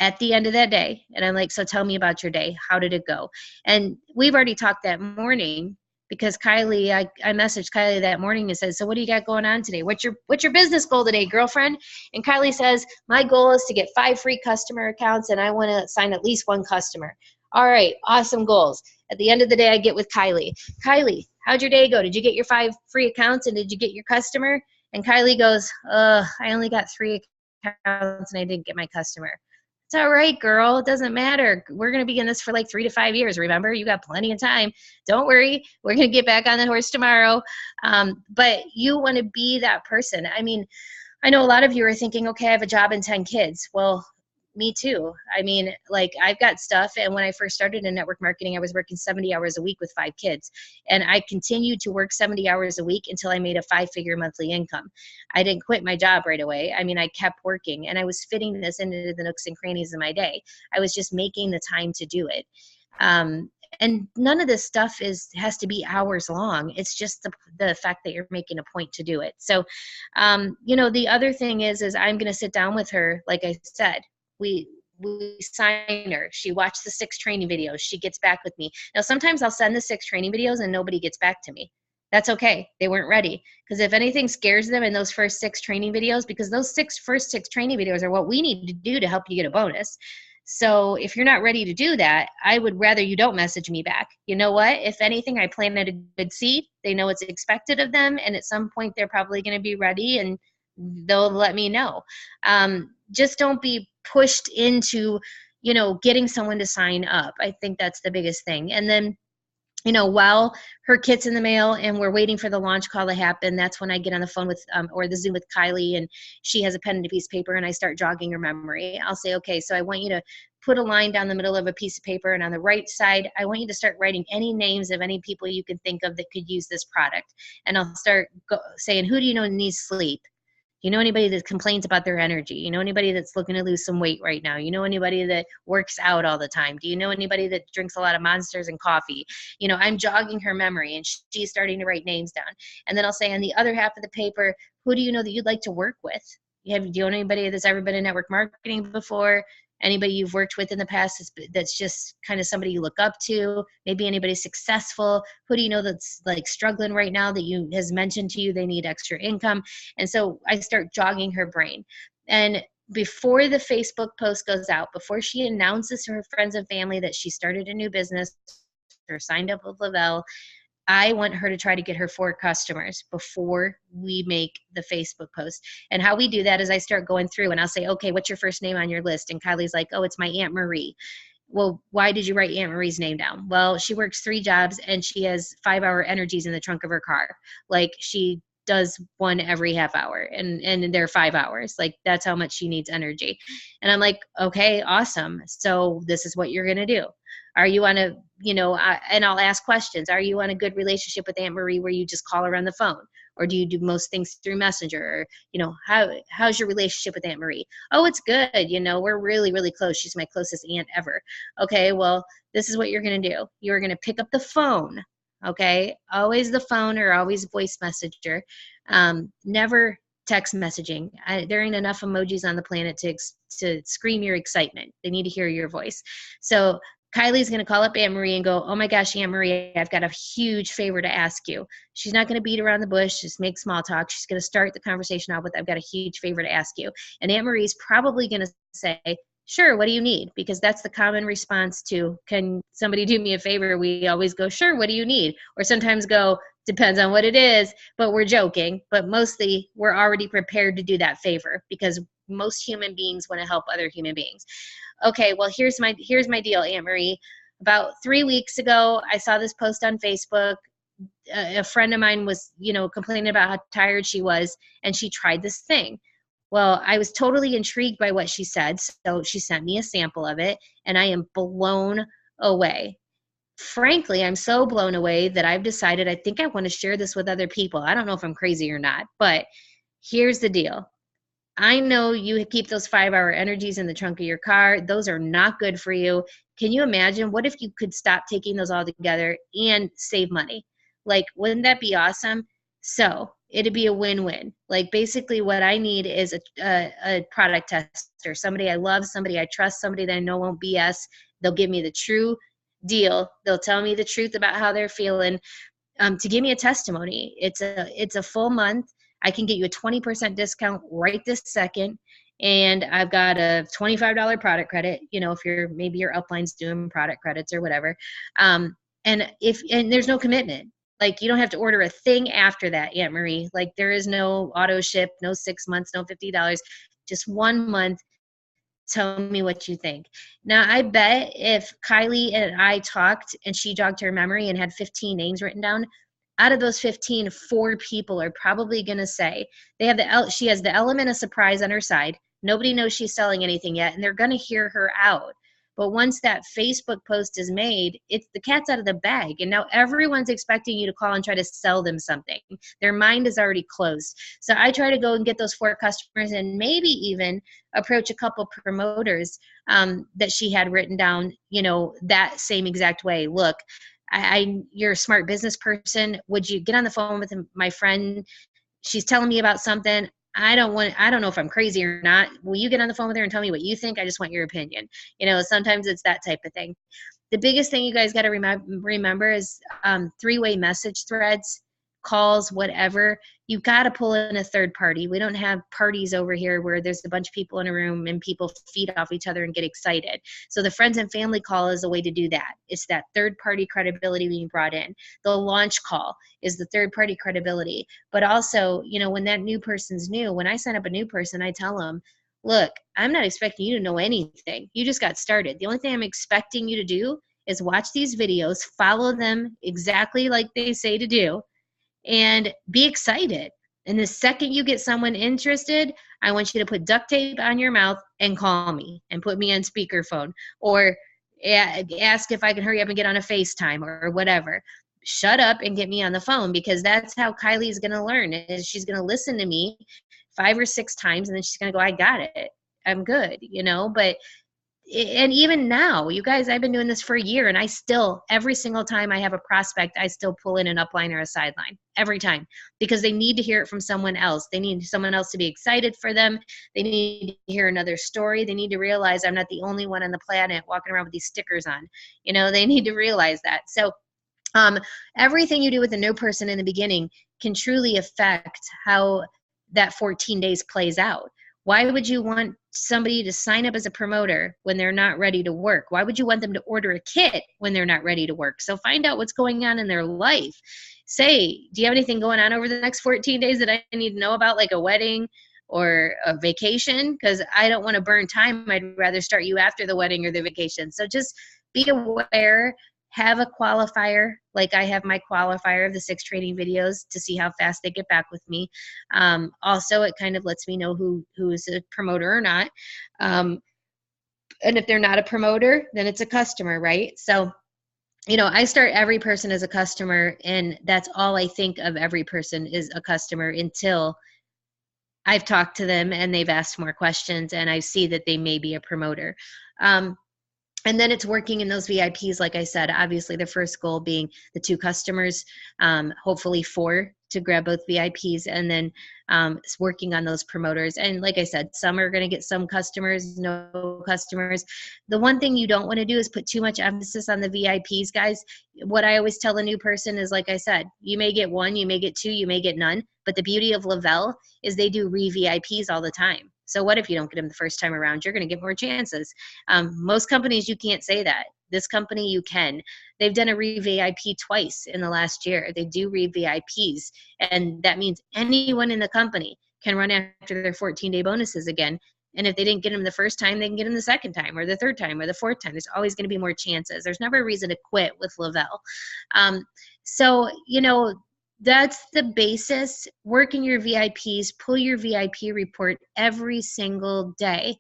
at the end of that day. And I'm like, so tell me about your day. How did it go? And we've already talked that morning because Kylie, I messaged Kylie that morning and said, so what do you got going on today? What's your business goal today, girlfriend? And Kylie says, my goal is to get 5 free customer accounts, and I want to sign at least 1 customer. All right, awesome goals. At the end of the day, I get with Kylie. Kylie, how'd your day go? Did you get your 5 free accounts, and did you get your customer? And Kylie goes, I only got 3 accounts and I didn't get my customer. It's all right, girl. It doesn't matter. We're going to be in this for like 3 to 5 years. Remember, you got plenty of time. Don't worry. We're going to get back on the horse tomorrow. But you want to be that person. I mean, I know a lot of you are thinking, okay, I have a job and 10 kids. Well, me too. I mean, like, I've got stuff. And when I first started in network marketing, I was working 70 hours a week with 5 kids. And I continued to work 70 hours a week until I made a 5-figure monthly income. I didn't quit my job right away. I mean, I kept working, and I was fitting this into the nooks and crannies of my day. I was just making the time to do it. And none of this stuff has to be hours long. It's just the fact that you're making a point to do it. So, you know, the other thing is I'm going to sit down with her. Like I said, we sign her. She watched the 6 training videos. She gets back with me. Now, sometimes I'll send the 6 training videos and nobody gets back to me. That's okay. They weren't ready. Because if anything scares them in those first 6 training videos, because those first six training videos are what we need to do to help you get a bonus. So if you're not ready to do that, I would rather you don't message me back. You know what? If anything, I planted a good seed. They know what's expected of them. And at some point, they're probably going to be ready and they'll let me know. Just don't be pushed into, you know, getting someone to sign up. I think that's the biggest thing. And then while her kit's in the mail and we're waiting for the launch call to happen, that's when I get on the phone with, or the Zoom with Kylie, and she has a pen and a piece of paper, and I start jogging her memory. I'll say, okay, so I want you to put a line down the middle of a piece of paper, and on the right side, I want you to start writing any names of any people you can think of that could use this product. And I'll start saying, who do you know needs sleep? You know anybody that complains about their energy? You know anybody that's looking to lose some weight right now? You know anybody that works out all the time? Do you know anybody that drinks a lot of Monsters and coffee? I'm jogging her memory, and she's starting to write names down. And then I'll say on the other half of the paper, who do you know that you'd like to work with? Do you know anybody that's ever been in network marketing before? Anybody you've worked with in the past that's just kind of somebody you look up to? Maybe anybody successful? Who do you know that's like struggling right now that has mentioned to you they need extra income? And so I start jogging her brain. And before the Facebook post goes out, before she announces to her friends and family that she started a new business or signed up with Le-vel, I want her to try to get her 4 customers before we make the Facebook post. And how we do that is I start going through and I'll say, okay, what's your first name on your list? And Kylie's like, oh, it's my Aunt Marie. Well, why did you write Aunt Marie's name down? Well, she works 3 jobs and she has 5-hour energies in the trunk of her car. Like she does one every half hour, and they're 5 hours. Like that's how much she needs energy. And I'm like, okay, awesome. So this is what you're going to do. Are you on a, and I'll ask questions. Are you on a good relationship with Aunt Marie where you just call her on the phone? Or do you do most things through Messenger? Or, how's your relationship with Aunt Marie? Oh, it's good. We're really, really close. She's my closest aunt ever. Okay, well, this is what you're going to do. You're going to pick up the phone. Okay, always the phone or always voice messenger. Never text messaging. There ain't enough emojis on the planet to scream your excitement. They need to hear your voice. So Kylie's going to call up Aunt Marie and go, oh my gosh, Aunt Marie, I've got a huge favor to ask you. She's not going to beat around the bush, just make small talk. She's going to start the conversation off with, I've got a huge favor to ask you. And Aunt Marie's probably going to say, sure, what do you need? Because that's the common response to, can somebody do me a favor? We always go, sure, what do you need? Or sometimes go, depends on what it is, but we're joking. But mostly we're already prepared to do that favor because most human beings want to help other human beings. Okay, well, here's my deal, Aunt Marie. About 3 weeks ago, I saw this post on Facebook. A friend of mine was, complaining about how tired she was, and she tried this thing. Well, I was totally intrigued by what she said, so she sent me a sample of it, and I am blown away. Frankly, I'm so blown away that I've decided I think I want to share this with other people. I don't know if I'm crazy or not, but here's the deal. I know you keep those 5-hour energies in the trunk of your car. Those are not good for you. Can you imagine what if you could stop taking those all together and save money? Like, wouldn't that be awesome? So it'd be a win-win. Like basically what I need is a product tester, somebody I love, somebody I trust, somebody that I know won't BS. They'll give me the true deal. They'll tell me the truth about how they're feeling. To give me a testimony. It's a full month. I can get you a 20% discount right this second. And I've got a $25 product credit, if maybe your upline's doing product credits or whatever. And there's no commitment. Like you don't have to order a thing after that, Aunt Marie. Like there is no auto ship, no 6 months, no $50, just 1 month. Tell me what you think. Now, I bet if Kylie and I talked and she jogged her memory and had 15 names written down, out of those 15, 4 people are probably going to say she has the element of surprise on her side. Nobody knows she's selling anything yet, and they're going to hear her out. But once that Facebook post is made, the cat's out of the bag. And now everyone's expecting you to call and try to sell them something. Their mind is already closed. So I try to go and get those 4 customers and maybe even approach a couple promoters that she had written down, that same exact way. Look, you're a smart business person. Would you get on the phone with my friend? She's telling me about something. I don't know if I'm crazy or not. Will you get on the phone with her and tell me what you think? I just want your opinion. Sometimes it's that type of thing. The biggest thing you guys got to remember is 3-way message threads, calls, whatever. You got to pull in a third party. We don't have parties over here where there's a bunch of people in a room and people feed off each other and get excited. So the friends and family call is a way to do that. It's that third party credibility being brought in. The launch call is the third party credibility. But also, when that new person's new, when I sign up a new person, I tell them, look, I'm not expecting you to know anything. You just got started. The only thing I'm expecting you to do is watch these videos, follow them exactly like they say to do, and be excited. And the second you get someone interested, I want you to put duct tape on your mouth and call me and put me on speakerphone, or ask if I can hurry up and get on a FaceTime or whatever. Shut up and get me on the phone, because that's how Kylie's going to learn. Is she's going to listen to me 5 or 6 times, and then she's going to go, I got it. I'm good, But and even now, you guys, I've been doing this for a year, and I still, every single time I have a prospect, I still pull in an upline or a sideline every time, because they need to hear it from someone else. They need someone else to be excited for them. They need to hear another story. They need to realize I'm not the only one on the planet walking around with these stickers on. They need to realize that. So everything you do with a new person in the beginning can truly affect how that 14 days plays out. Why would you want somebody to sign up as a promoter when they're not ready to work? Why would you want them to order a kit when they're not ready to work? So find out what's going on in their life. Say, do you have anything going on over the next 14 days that I need to know about, like a wedding or a vacation? Because I don't want to burn time. I'd rather start you after the wedding or the vacation. So just be aware. Have a qualifier, like I have my qualifier of the 6 training videos to see how fast they get back with me. Also, it kind of lets me know who is a promoter or not. And if they're not a promoter, then it's a customer, right? So, I start every person as a customer, and that's all I think of every person is a customer until I've talked to them and they've asked more questions and I see that they may be a promoter. And then it's working in those VIPs, like I said, obviously the first goal being the 2 customers, hopefully 4 to grab both VIPs, and then it's working on those promoters. And like I said, some are going to get some customers, no customers. The one thing you don't want to do is put too much emphasis on the VIPs, guys. What I always tell a new person is, like I said, you may get 1, you may get 2, you may get none. But the beauty of Le-vel is they do re-VIPs all the time. So what if you don't get them the first time around? You're going to get more chances. Most companies, you can't say that. This company, you can. They've done a re-VIP twice in the last year. They do re-VIPs. And that means anyone in the company can run after their 14-day bonuses again. And if they didn't get them the first time, they can get them the second time or the third time or the fourth time. There's always going to be more chances. There's never a reason to quit with Le-vel. So, that's the basis. Work in your VIPs, pull your VIP report every single day.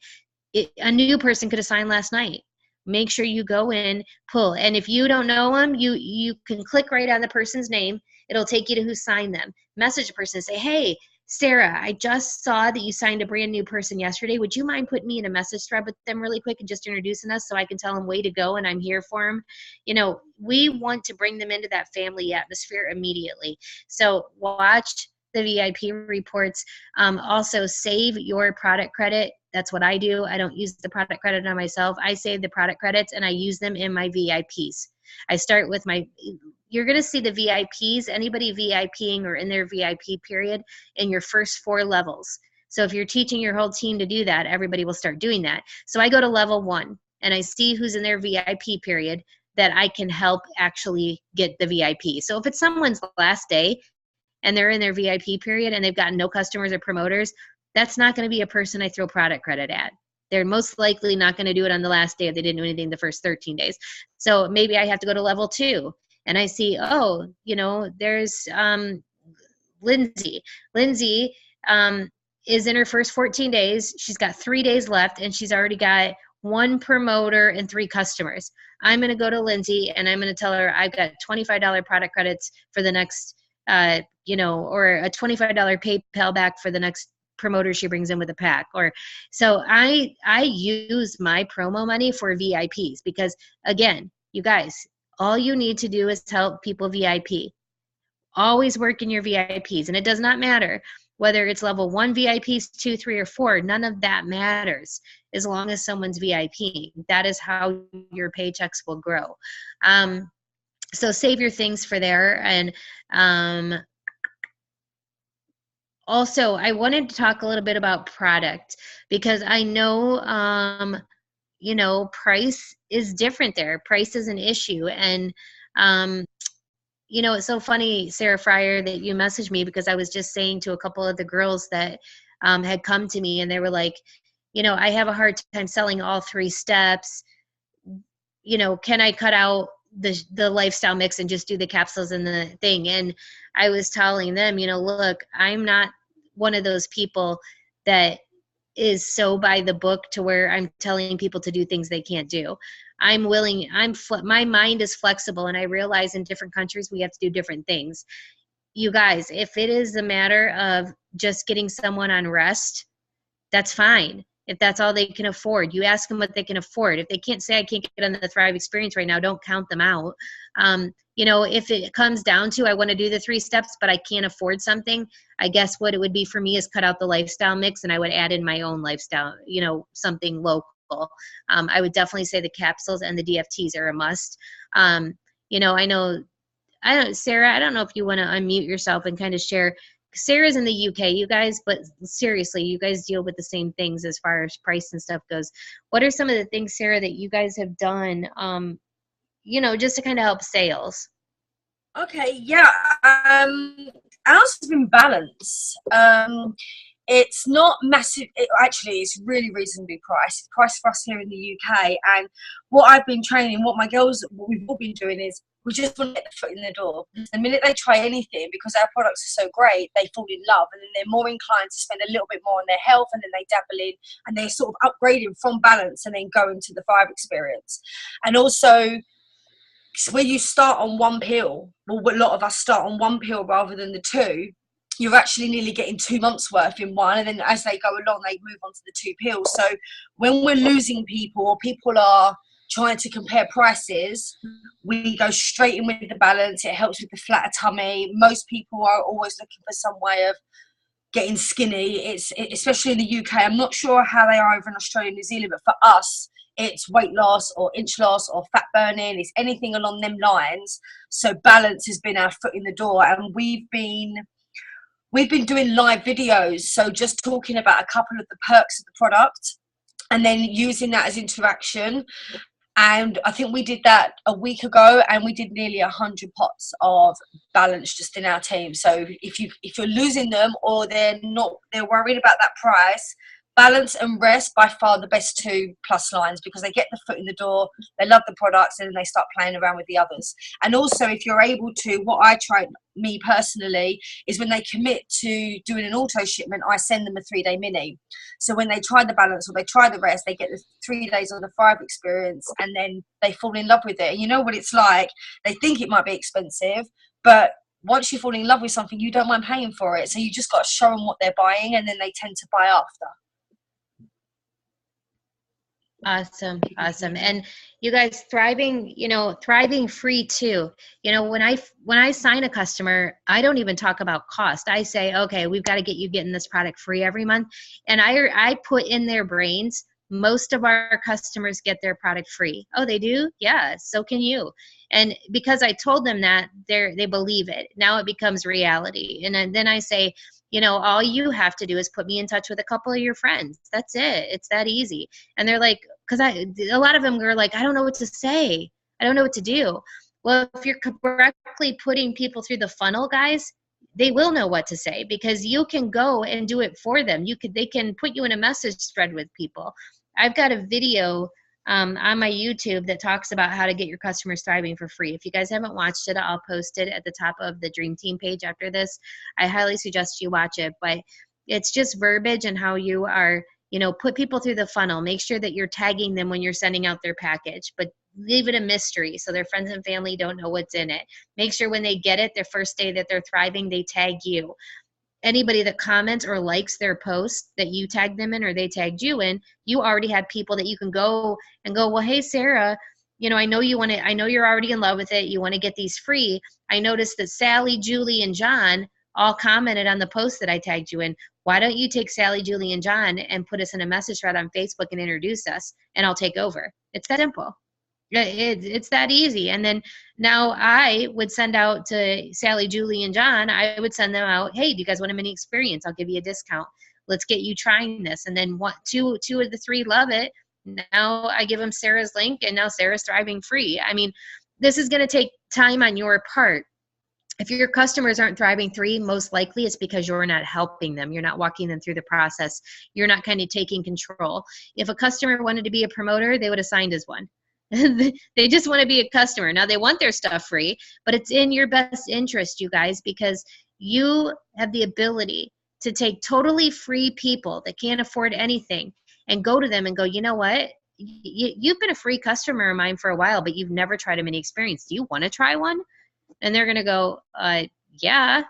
A new person could have signed last night. Make sure you go in, pull. And if you don't know them, you can click right on the person's name. It'll take you to who signed them. Message a person and say, hey, Sarah, I just saw that you signed a brand new person yesterday. Would you mind putting me in a message thread with them really quick and just introducing us so I can tell them way to go and I'm here for them? We want to bring them into that family atmosphere immediately. So watch the VIP reports. Also save your product credit. That's what I do. I don't use the product credit on myself. I save the product credits and I use them in my VIPs. I start with you're going to see the VIPs, anybody VIPing or in their VIP period in your first 4 levels. So if you're teaching your whole team to do that, everybody will start doing that. So I go to level 1 and I see who's in their VIP period that I can help actually get the VIP. So if it's someone's last day and they're in their VIP period and they've got no customers or promoters, that's not going to be a person I throw product credit at. They're most likely not going to do it on the last day if they didn't do anything the first 13 days. So maybe I have to go to level 2 and I see, there's Lindsay. Lindsay is in her first 14 days. She's got 3 days left and she's already got 1 promoter and 3 customers. I'm going to go to Lindsay and I'm going to tell her I've got $25 product credits for the next, or a $25 PayPal back for the next promoter she brings in with a pack. Or so I use my promo money for VIPs because, again, you guys, all you need to do is help people VIP. Always work in your VIPs, and it does not matter whether it's level 1 VIPs, 2, 3, or 4. None of that matters as long as someone's VIP. That is how your paychecks will grow. So save your things for there. And also, I wanted to talk a little bit about product because I know, price is different there. Price is an issue. And, it's so funny, Sarah Fryer, that you messaged me because I was just saying to a couple of the girls that had come to me and they were like, I have a hard time selling all 3 steps. can I cut out the lifestyle mix and just do the capsules and the thing? And I was telling them, look, I'm not one of those people that is so by the book to where I'm telling people to do things they can't do. I'm willing, my mind is flexible, and I realize in different countries we have to do different things. You guys, if it is a matter of just getting someone on rest, that's fine. If that's all they can afford, you ask them what they can afford. If they can't say, I can't get on the Thrive experience right now, don't count them out. If it comes down to, I want to do the 3 steps, but I can't afford something, I guess what it would be for me is cut out the lifestyle mix, and I would add in my own lifestyle, something local. I would definitely say the capsules and the DFTs are a must. Sarah, I don't know if you want to unmute yourself and kind of share. Sarah's in the UK, you guys, but seriously, you guys deal with the same things as far as price and stuff goes. What are some of the things, Sarah, that you guys have done, just to kind of help sales? Okay, yeah. Ours has been balance. It's not massive. Actually, it's really reasonably priced. It's priced for us here in the UK. And what I've been training, what we've all been doing is we just want to get the foot in the door. The minute they try anything, because our products are so great, they fall in love, and then they're more inclined to spend a little bit more on their health, and then they dabble in, and they're sort of upgrading from balance and then go into the Thrive experience. And also, where you start on one pill, well, a lot of us start on one pill rather than the 2, you're actually nearly getting 2 months worth in one, and then as they go along they move on to the 2 pills. So when we're losing people, or people are trying to compare prices, we go straight in with the balance. It helps with the flatter tummy. Most people are always looking for some way of getting skinny. It's especially in the UK. I'm not sure how they are over in Australia and New Zealand, but for us it's weight loss or inch loss or fat burning. It's anything along them lines. So balance has been our foot in the door, and we've been doing live videos, so just talking about a couple of the perks of the product and then using that as interaction. And I think we did that a week ago, and we did nearly 100 pots of balance just in our team. So if you're losing them, or they're worried about that price, balance and rest by far the best 2 plus lines, because they get the foot in the door, they love the products, and then they start playing around with the others. And also, if you're able to, what I try, me personally, is when they commit to doing an auto shipment, I send them a 3-day mini. So when they try the balance or they try the rest, they get the 3 days on the Thrive experience, and then they fall in love with it. And you know what it's like, they think it might be expensive, but once you fall in love with something, you don't mind paying for it. So you just got to show them what they're buying, and then they tend to buy after. Awesome. And you guys, thriving free too. When I sign a customer, I don't even talk about cost. I say, okay, we've got to get you getting this product free every month. And I put in their brains, most of our customers get their product free. Oh, they do? Yeah, so can you. And because I told them that, they believe it. Now it becomes reality. And then I say, all you have to do is put me in touch with a couple of your friends. That's it. It's that easy. And they're like, a lot of them were like, I don't know what to say. I don't know what to do. Well, if you're correctly putting people through the funnel, guys, they will know what to say, because you can go and do it for them. They can put you in a message thread with people. I've got a video on my YouTube that talks about how to get your customers thriving for free. If you guys haven't watched it, I'll post it at the top of the Dream Team page after this. I highly suggest you watch it, but it's just verbiage and how you are, put people through the funnel. Make sure that you're tagging them when you're sending out their package, but leave it a mystery so their friends and family don't know what's in it. Make sure when they get it, their first day that they're thriving, they tag you. Anybody that comments or likes their post that you tagged them in or they tagged you in, you already have people that you can go, well, hey, Sarah, I know you're already in love with it. You want to get these free. I noticed that Sally, Julie, and John all commented on the post that I tagged you in. Why don't you take Sally, Julie, and John and put us in a message thread on Facebook and introduce us, and I'll take over. It's that simple. It's that easy. And then now I would send out to Sally, Julie, and John, I would send them out, hey, do you guys want a mini experience? I'll give you a discount. Let's get you trying this. And then two of the 3 love it. Now I give them Sarah's link, and now Sarah's thriving free. I mean, this is going to take time on your part. If your customers aren't thriving free, most likely it's because you're not helping them. You're not walking them through the process. You're not kind of taking control. If a customer wanted to be a promoter, they would have signed as one. They just want to be a customer. Now they want their stuff free, but it's in your best interest, you guys, because you have the ability to take totally free people that can't afford anything and go to them and go, you know what? You've been a free customer of mine for a while, but you've never tried a mini experience. Do you want to try one? And they're going to go, yeah.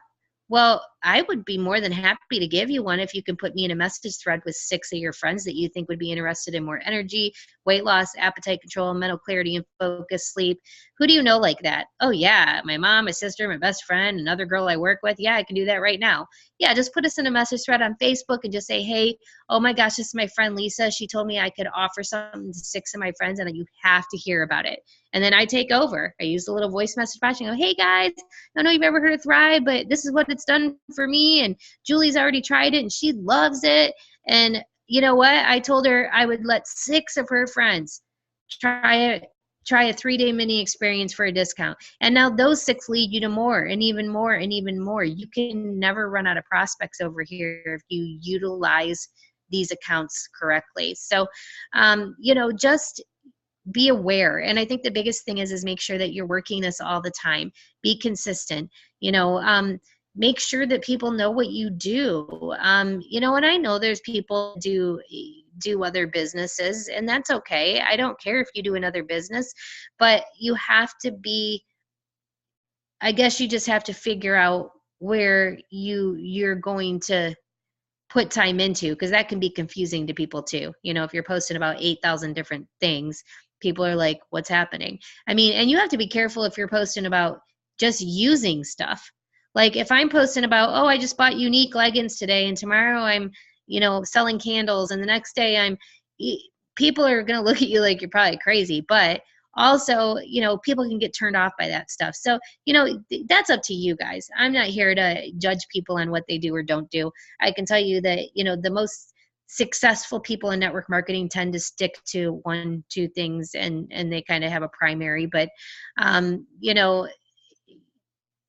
Well, I would be more than happy to give you one if you can put me in a message thread with 6 of your friends that you think would be interested in more energy, weight loss, appetite control, mental clarity and focus, sleep. Who do you know like that? Oh, yeah, my mom, my sister, my best friend, another girl I work with. Yeah, I can do that right now. Yeah, just put us in a message thread on Facebook and just say, hey, oh my gosh, this is my friend Lisa. She told me I could offer something to 6 of my friends and you have to hear about it. And then I take over. I use the little voice message box and go, hey guys, I don't know if you've ever heard of Thrive, but this is what it's done for me. And Julie's already tried it and she loves it. And you know what? I told her I would let 6 of her friends try a 3-day mini experience for a discount. And now those 6 lead you to more and even more and even more. You can never run out of prospects over here if you utilize these accounts correctly. So, just be aware. And I think the biggest thing is make sure that you're working this all the time. Be consistent, make sure that people know what you do. And I know there's people do other businesses, and that's okay. I don't care if you do another business, but you have to be, I guess you just have to figure out where you're going to put time into, because that can be confusing to people too. If you're posting about 8,000 different things, people are like, what's happening? And you have to be careful if you're posting about just using stuff. Like if I'm posting about, oh, I just bought unique leggings today, and tomorrow I'm, selling candles, and the next day people are going to look at you like you're probably crazy. But also, people can get turned off by that stuff. So, that's up to you guys. I'm not here to judge people on what they do or don't do. I can tell you that, the most successful people in network marketing tend to stick to 1-2 things, and they kind of have a primary. But,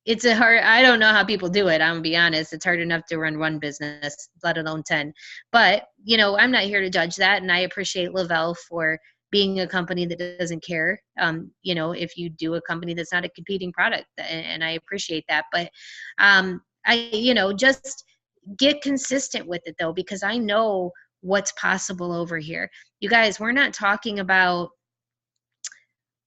it's I don't know how people do it. I'm gonna be honest. It's hard enough to run one business, let alone 10. But, I'm not here to judge that. And I appreciate Le-vel for being a company that doesn't care, if you do a company that's not a competing product, and I appreciate that. But, just get consistent with it though, because I know what's possible over here. You guys, we're not talking about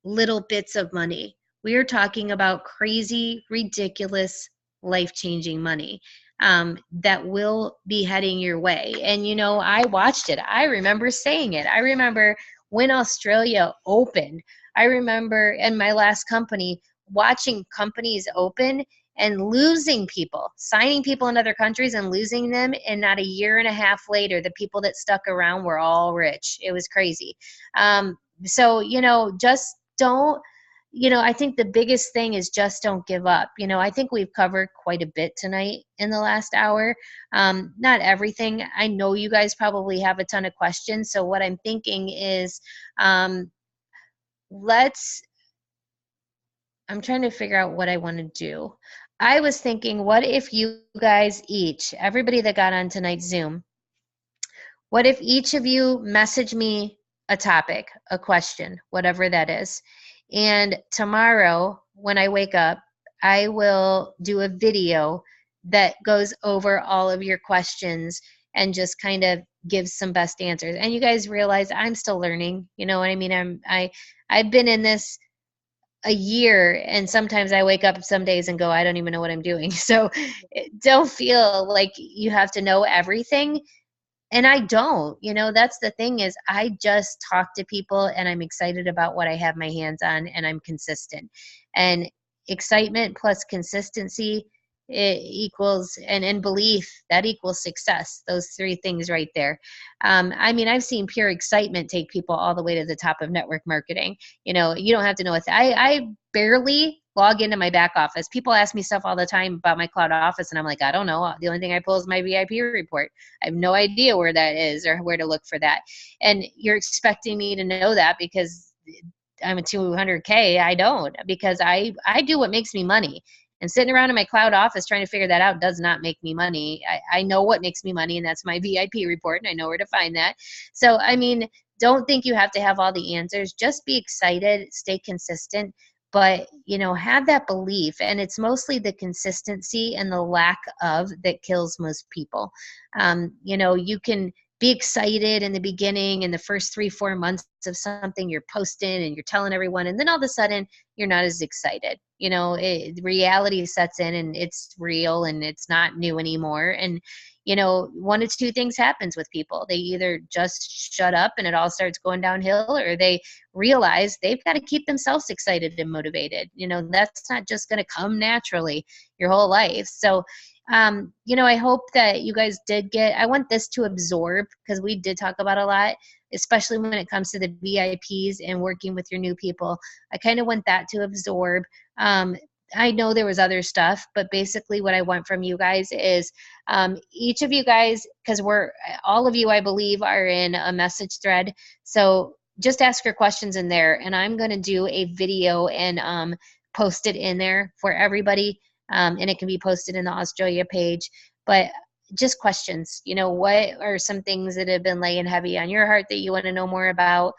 little bits of money. We are talking about crazy, ridiculous, life-changing money that will be heading your way. And, I watched it. I remember saying it. I remember when Australia opened. I remember in my last company watching companies open and losing people, signing people in other countries and losing them. And not a year and a half later, the people that stuck around were all rich. It was crazy. So, just don't, I think the biggest thing is just don't give up. I think we've covered quite a bit tonight in the last hour. Not everything. I know you guys probably have a ton of questions. So what I'm thinking is, I'm trying to figure out what I want to do. I was thinking, what if you guys each, everybody that got on tonight's Zoom, what if each of you message me a topic, a question, whatever that is. And tomorrow when I wake up, I will do a video that goes over all of your questions and just kind of gives some best answers. And you guys realize I'm still learning. You know what I mean? I've been in this a year, and sometimes I wake up some days and go, I don't even know what I'm doing. So don't feel like you have to know everything. And I don't, that's the thing is I just talk to people and I'm excited about what I have my hands on, and I'm consistent. And excitement plus consistency, it equals, and belief, that equals success. Those 3 things right there. I've seen pure excitement take people all the way to the top of network marketing. You don't have to know it. I barely log into my back office. People ask me stuff all the time about my cloud office, and I'm like, I don't know. The only thing I pull is my VIP report. I have no idea where that is or where to look for that. And you're expecting me to know that because I'm a 200K. I don't, because I do what makes me money. And sitting around in my cloud office trying to figure that out does not make me money. I know what makes me money, and that's my VIP report, and I know where to find that. So, don't think you have to have all the answers. Just be excited, stay consistent, but, you know, have that belief. And it's mostly the consistency and the lack of that kills most people. You know, you can be excited in the beginning, in the first 3-4 months of something, you're posting and you're telling everyone, and then all of a sudden you're not as excited. You know, reality sets in and it's real and it's not new anymore. And, you know, one of two things happens with people. They either just shut up and it all starts going downhill, or they realize they've got to keep themselves excited and motivated. You know, that's not just going to come naturally your whole life. So, you know, I hope that you guys did get, I want this to absorb, because we did talk about a lot, especially when it comes to the VIPs and working with your new people. I kind of want that to absorb. I know there was other stuff, but basically what I want from you guys is each of you guys, because all of you, I believe, are in a message thread. So just ask your questions in there, and I'm going to do a video and post it in there for everybody. And it can be posted in the Australia page, but just questions. You know, what are some things that have been laying heavy on your heart that you want to know more about,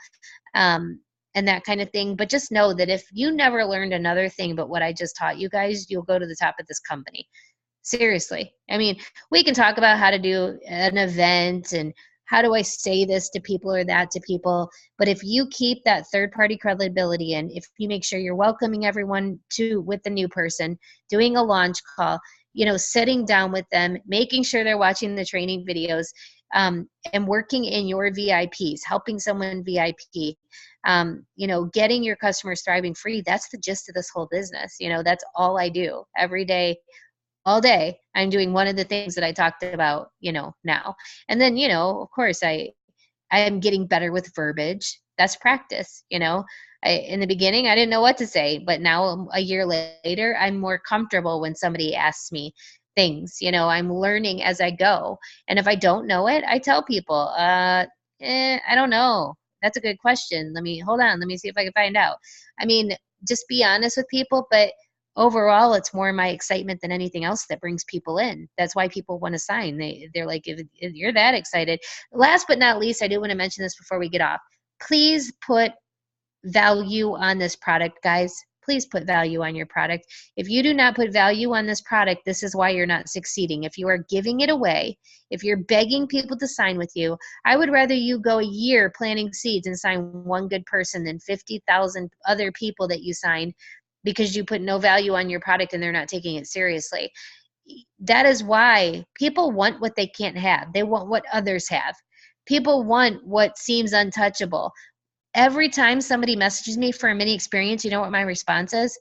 and that kind of thing. But just know that if you never learned another thing but what I just taught you guys, you'll go to the top of this company. Seriously. I mean, we can talk about how to do an event and how do I say this to people or that to people, but if you keep that third-party credibility in, if you make sure you're welcoming everyone with the new person, doing a launch call, you know, sitting down with them, making sure they're watching the training videos, and working in your VIPs, helping someone VIP, you know, getting your customers thriving free, that's the gist of this whole business. You know, that's all I do every day. All day, I'm doing one of the things that I talked about, you know, now. And then, you know, of course, I am getting better with verbiage. That's practice, you know. In the beginning, I didn't know what to say, but now a year later, I'm more comfortable when somebody asks me things. You know, I'm learning as I go. And if I don't know it, I tell people, I don't know. That's a good question. Hold on. Let me see if I can find out. I mean, just be honest with people, but overall, it's more my excitement than anything else that brings people in. That's why people want to sign. They're like, if you're that excited. Last but not least, I do want to mention this before we get off. Please put value on this product, guys. Please put value on your product. If you do not put value on this product, this is why you're not succeeding. If you are giving it away, if you're begging people to sign with you, I would rather you go a year planting seeds and sign one good person than 50,000 other people that you sign because you put no value on your product and they're not taking it seriously. That is why people want what they can't have. They want what others have. People want what seems untouchable. Every time somebody messages me for a mini experience, you know what my response is?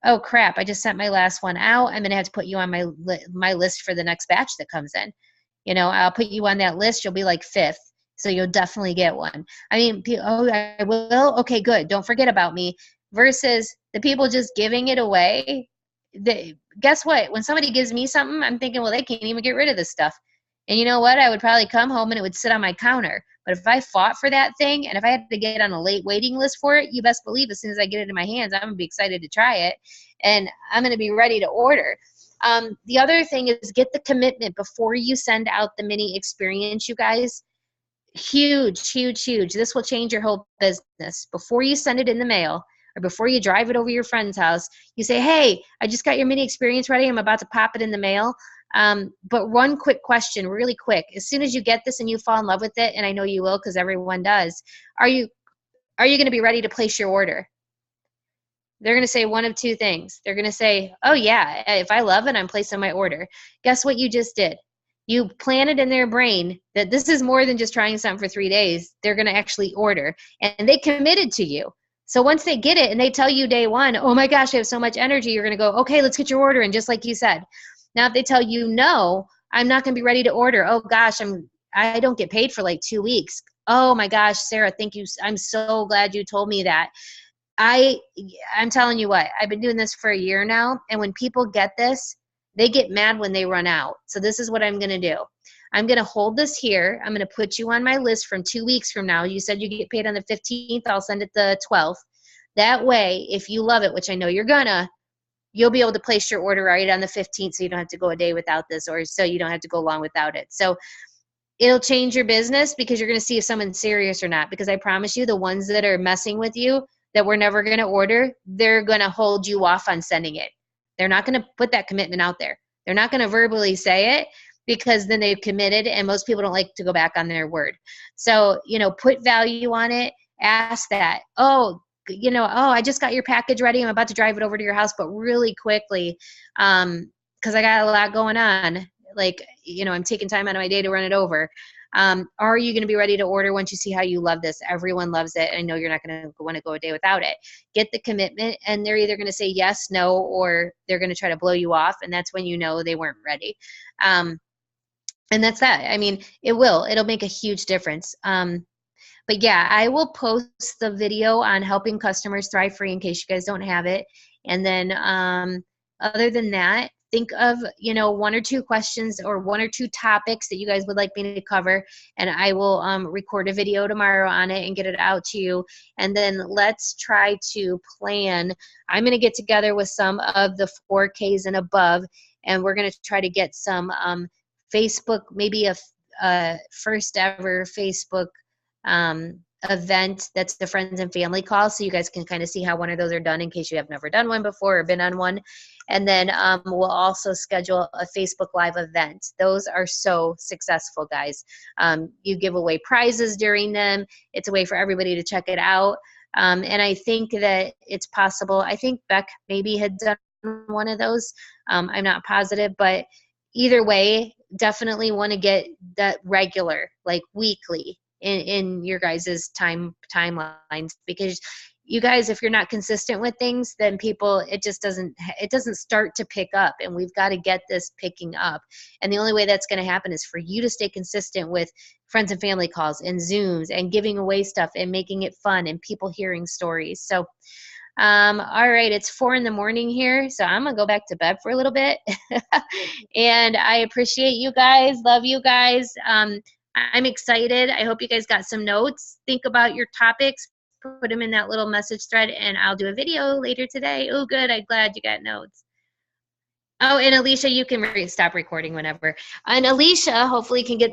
Oh crap, I just sent my last one out. I'm going to have to put you on my list for the next batch that comes in. You know, I'll put you on that list. You'll be like 5th. So you'll definitely get one. I mean, oh, I will? Okay, good. Don't forget about me. Versus the people just giving it away. Guess what? When somebody gives me something, I'm thinking, well, they can't even get rid of this stuff. And you know what? I would probably come home and it would sit on my counter. But if I fought for that thing and if I had to get on a late waiting list for it, you best believe as soon as I get it in my hands, I'm going to be excited to try it. And I'm going to be ready to order. The other thing is get the commitment before you send out the mini experience, you guys. Huge, huge, huge. This will change your whole business. Before you send it in the mail or before you drive it over your friend's house, you say, hey, I just got your mini experience ready. I'm about to pop it in the mail. But one quick question, really quick. As soon as you get this and you fall in love with it, and I know you will because everyone does, are you going to be ready to place your order? They're going to say one of two things. They're going to say, oh yeah, if I love it, I'm placing my order. Guess what you just did? You planted in their brain that this is more than just trying something for 3 days. They're going to actually order, and they committed to you. So once they get it and they tell you day one, oh my gosh, I have so much energy, you're going to go, okay, let's get your order in, just like you said. Now, if they tell you, no, I'm not going to be ready to order. Oh gosh, I don't get paid for like 2 weeks. Oh my gosh, Sarah, thank you. I'm so glad you told me that. I'm telling you what, I've been doing this for a year now. And when people get this, they get mad when they run out. So this is what I'm going to do. I'm going to hold this here. I'm going to put you on my list from 2 weeks from now. You said you get paid on the 15th. I'll send it the 12th. That way, if you love it, which I know you're gonna, you'll be able to place your order right on the 15th so you don't have to go a day without this, or so you don't have to go long without it. So it'll change your business because you're going to see if someone's serious or not. Because I promise you, the ones that are messing with you that we're never going to order, they're going to hold you off on sending it. They're not going to put that commitment out there. They're not going to verbally say it because then they've committed, and most people don't like to go back on their word. So, you know, put value on it. Ask that. Oh, you know, oh, I just got your package ready. I'm about to drive it over to your house, but really quickly, because I got a lot going on. Like, you know, I'm taking time out of my day to run it over. Are you going to be ready to order once you see how you love this? Everyone loves it. I know you're not going to want to go a day without it. Get the commitment, and they're either going to say yes, no, or they're going to try to blow you off. And that's when you know they weren't ready. And that's that. I mean, it'll make a huge difference. But yeah, I will post the video on helping customers thrive free in case you guys don't have it. And then other than that, think of, you know, 1 or 2 questions or 1 or 2 topics that you guys would like me to cover. And I will record a video tomorrow on it and get it out to you. And then let's try to plan. I'm going to get together with some of the 4Ks and above, and we're going to try to get some Facebook, maybe a first ever Facebook event that's the friends and family call, so you guys can kind of see how one of those are done in case you have never done one before or been on one. And then we'll also schedule a Facebook Live event. Those are so successful, guys. You give away prizes during them. It's a way for everybody to check it out. And I think that it's possible. I think Beck maybe had done one of those. I'm not positive, but either way, definitely want to get that regular, like weekly in your guys' timelines, because you guys, if you're not consistent with things, then people, it doesn't start to pick up, and we've got to get this picking up. And the only way that's going to happen is for you to stay consistent with friends and family calls and Zooms and giving away stuff and making it fun and people hearing stories. So all right, it's 4 a.m. here, so I'm gonna go back to bed for a little bit. And I appreciate you guys, love you guys. I'm excited. I hope you guys got some notes. Think about your topics, put them in that little message thread, and I'll do a video later today. Oh, good, I'm glad you got notes. Oh, and Alicia, you can stop recording whenever. And Alicia hopefully can get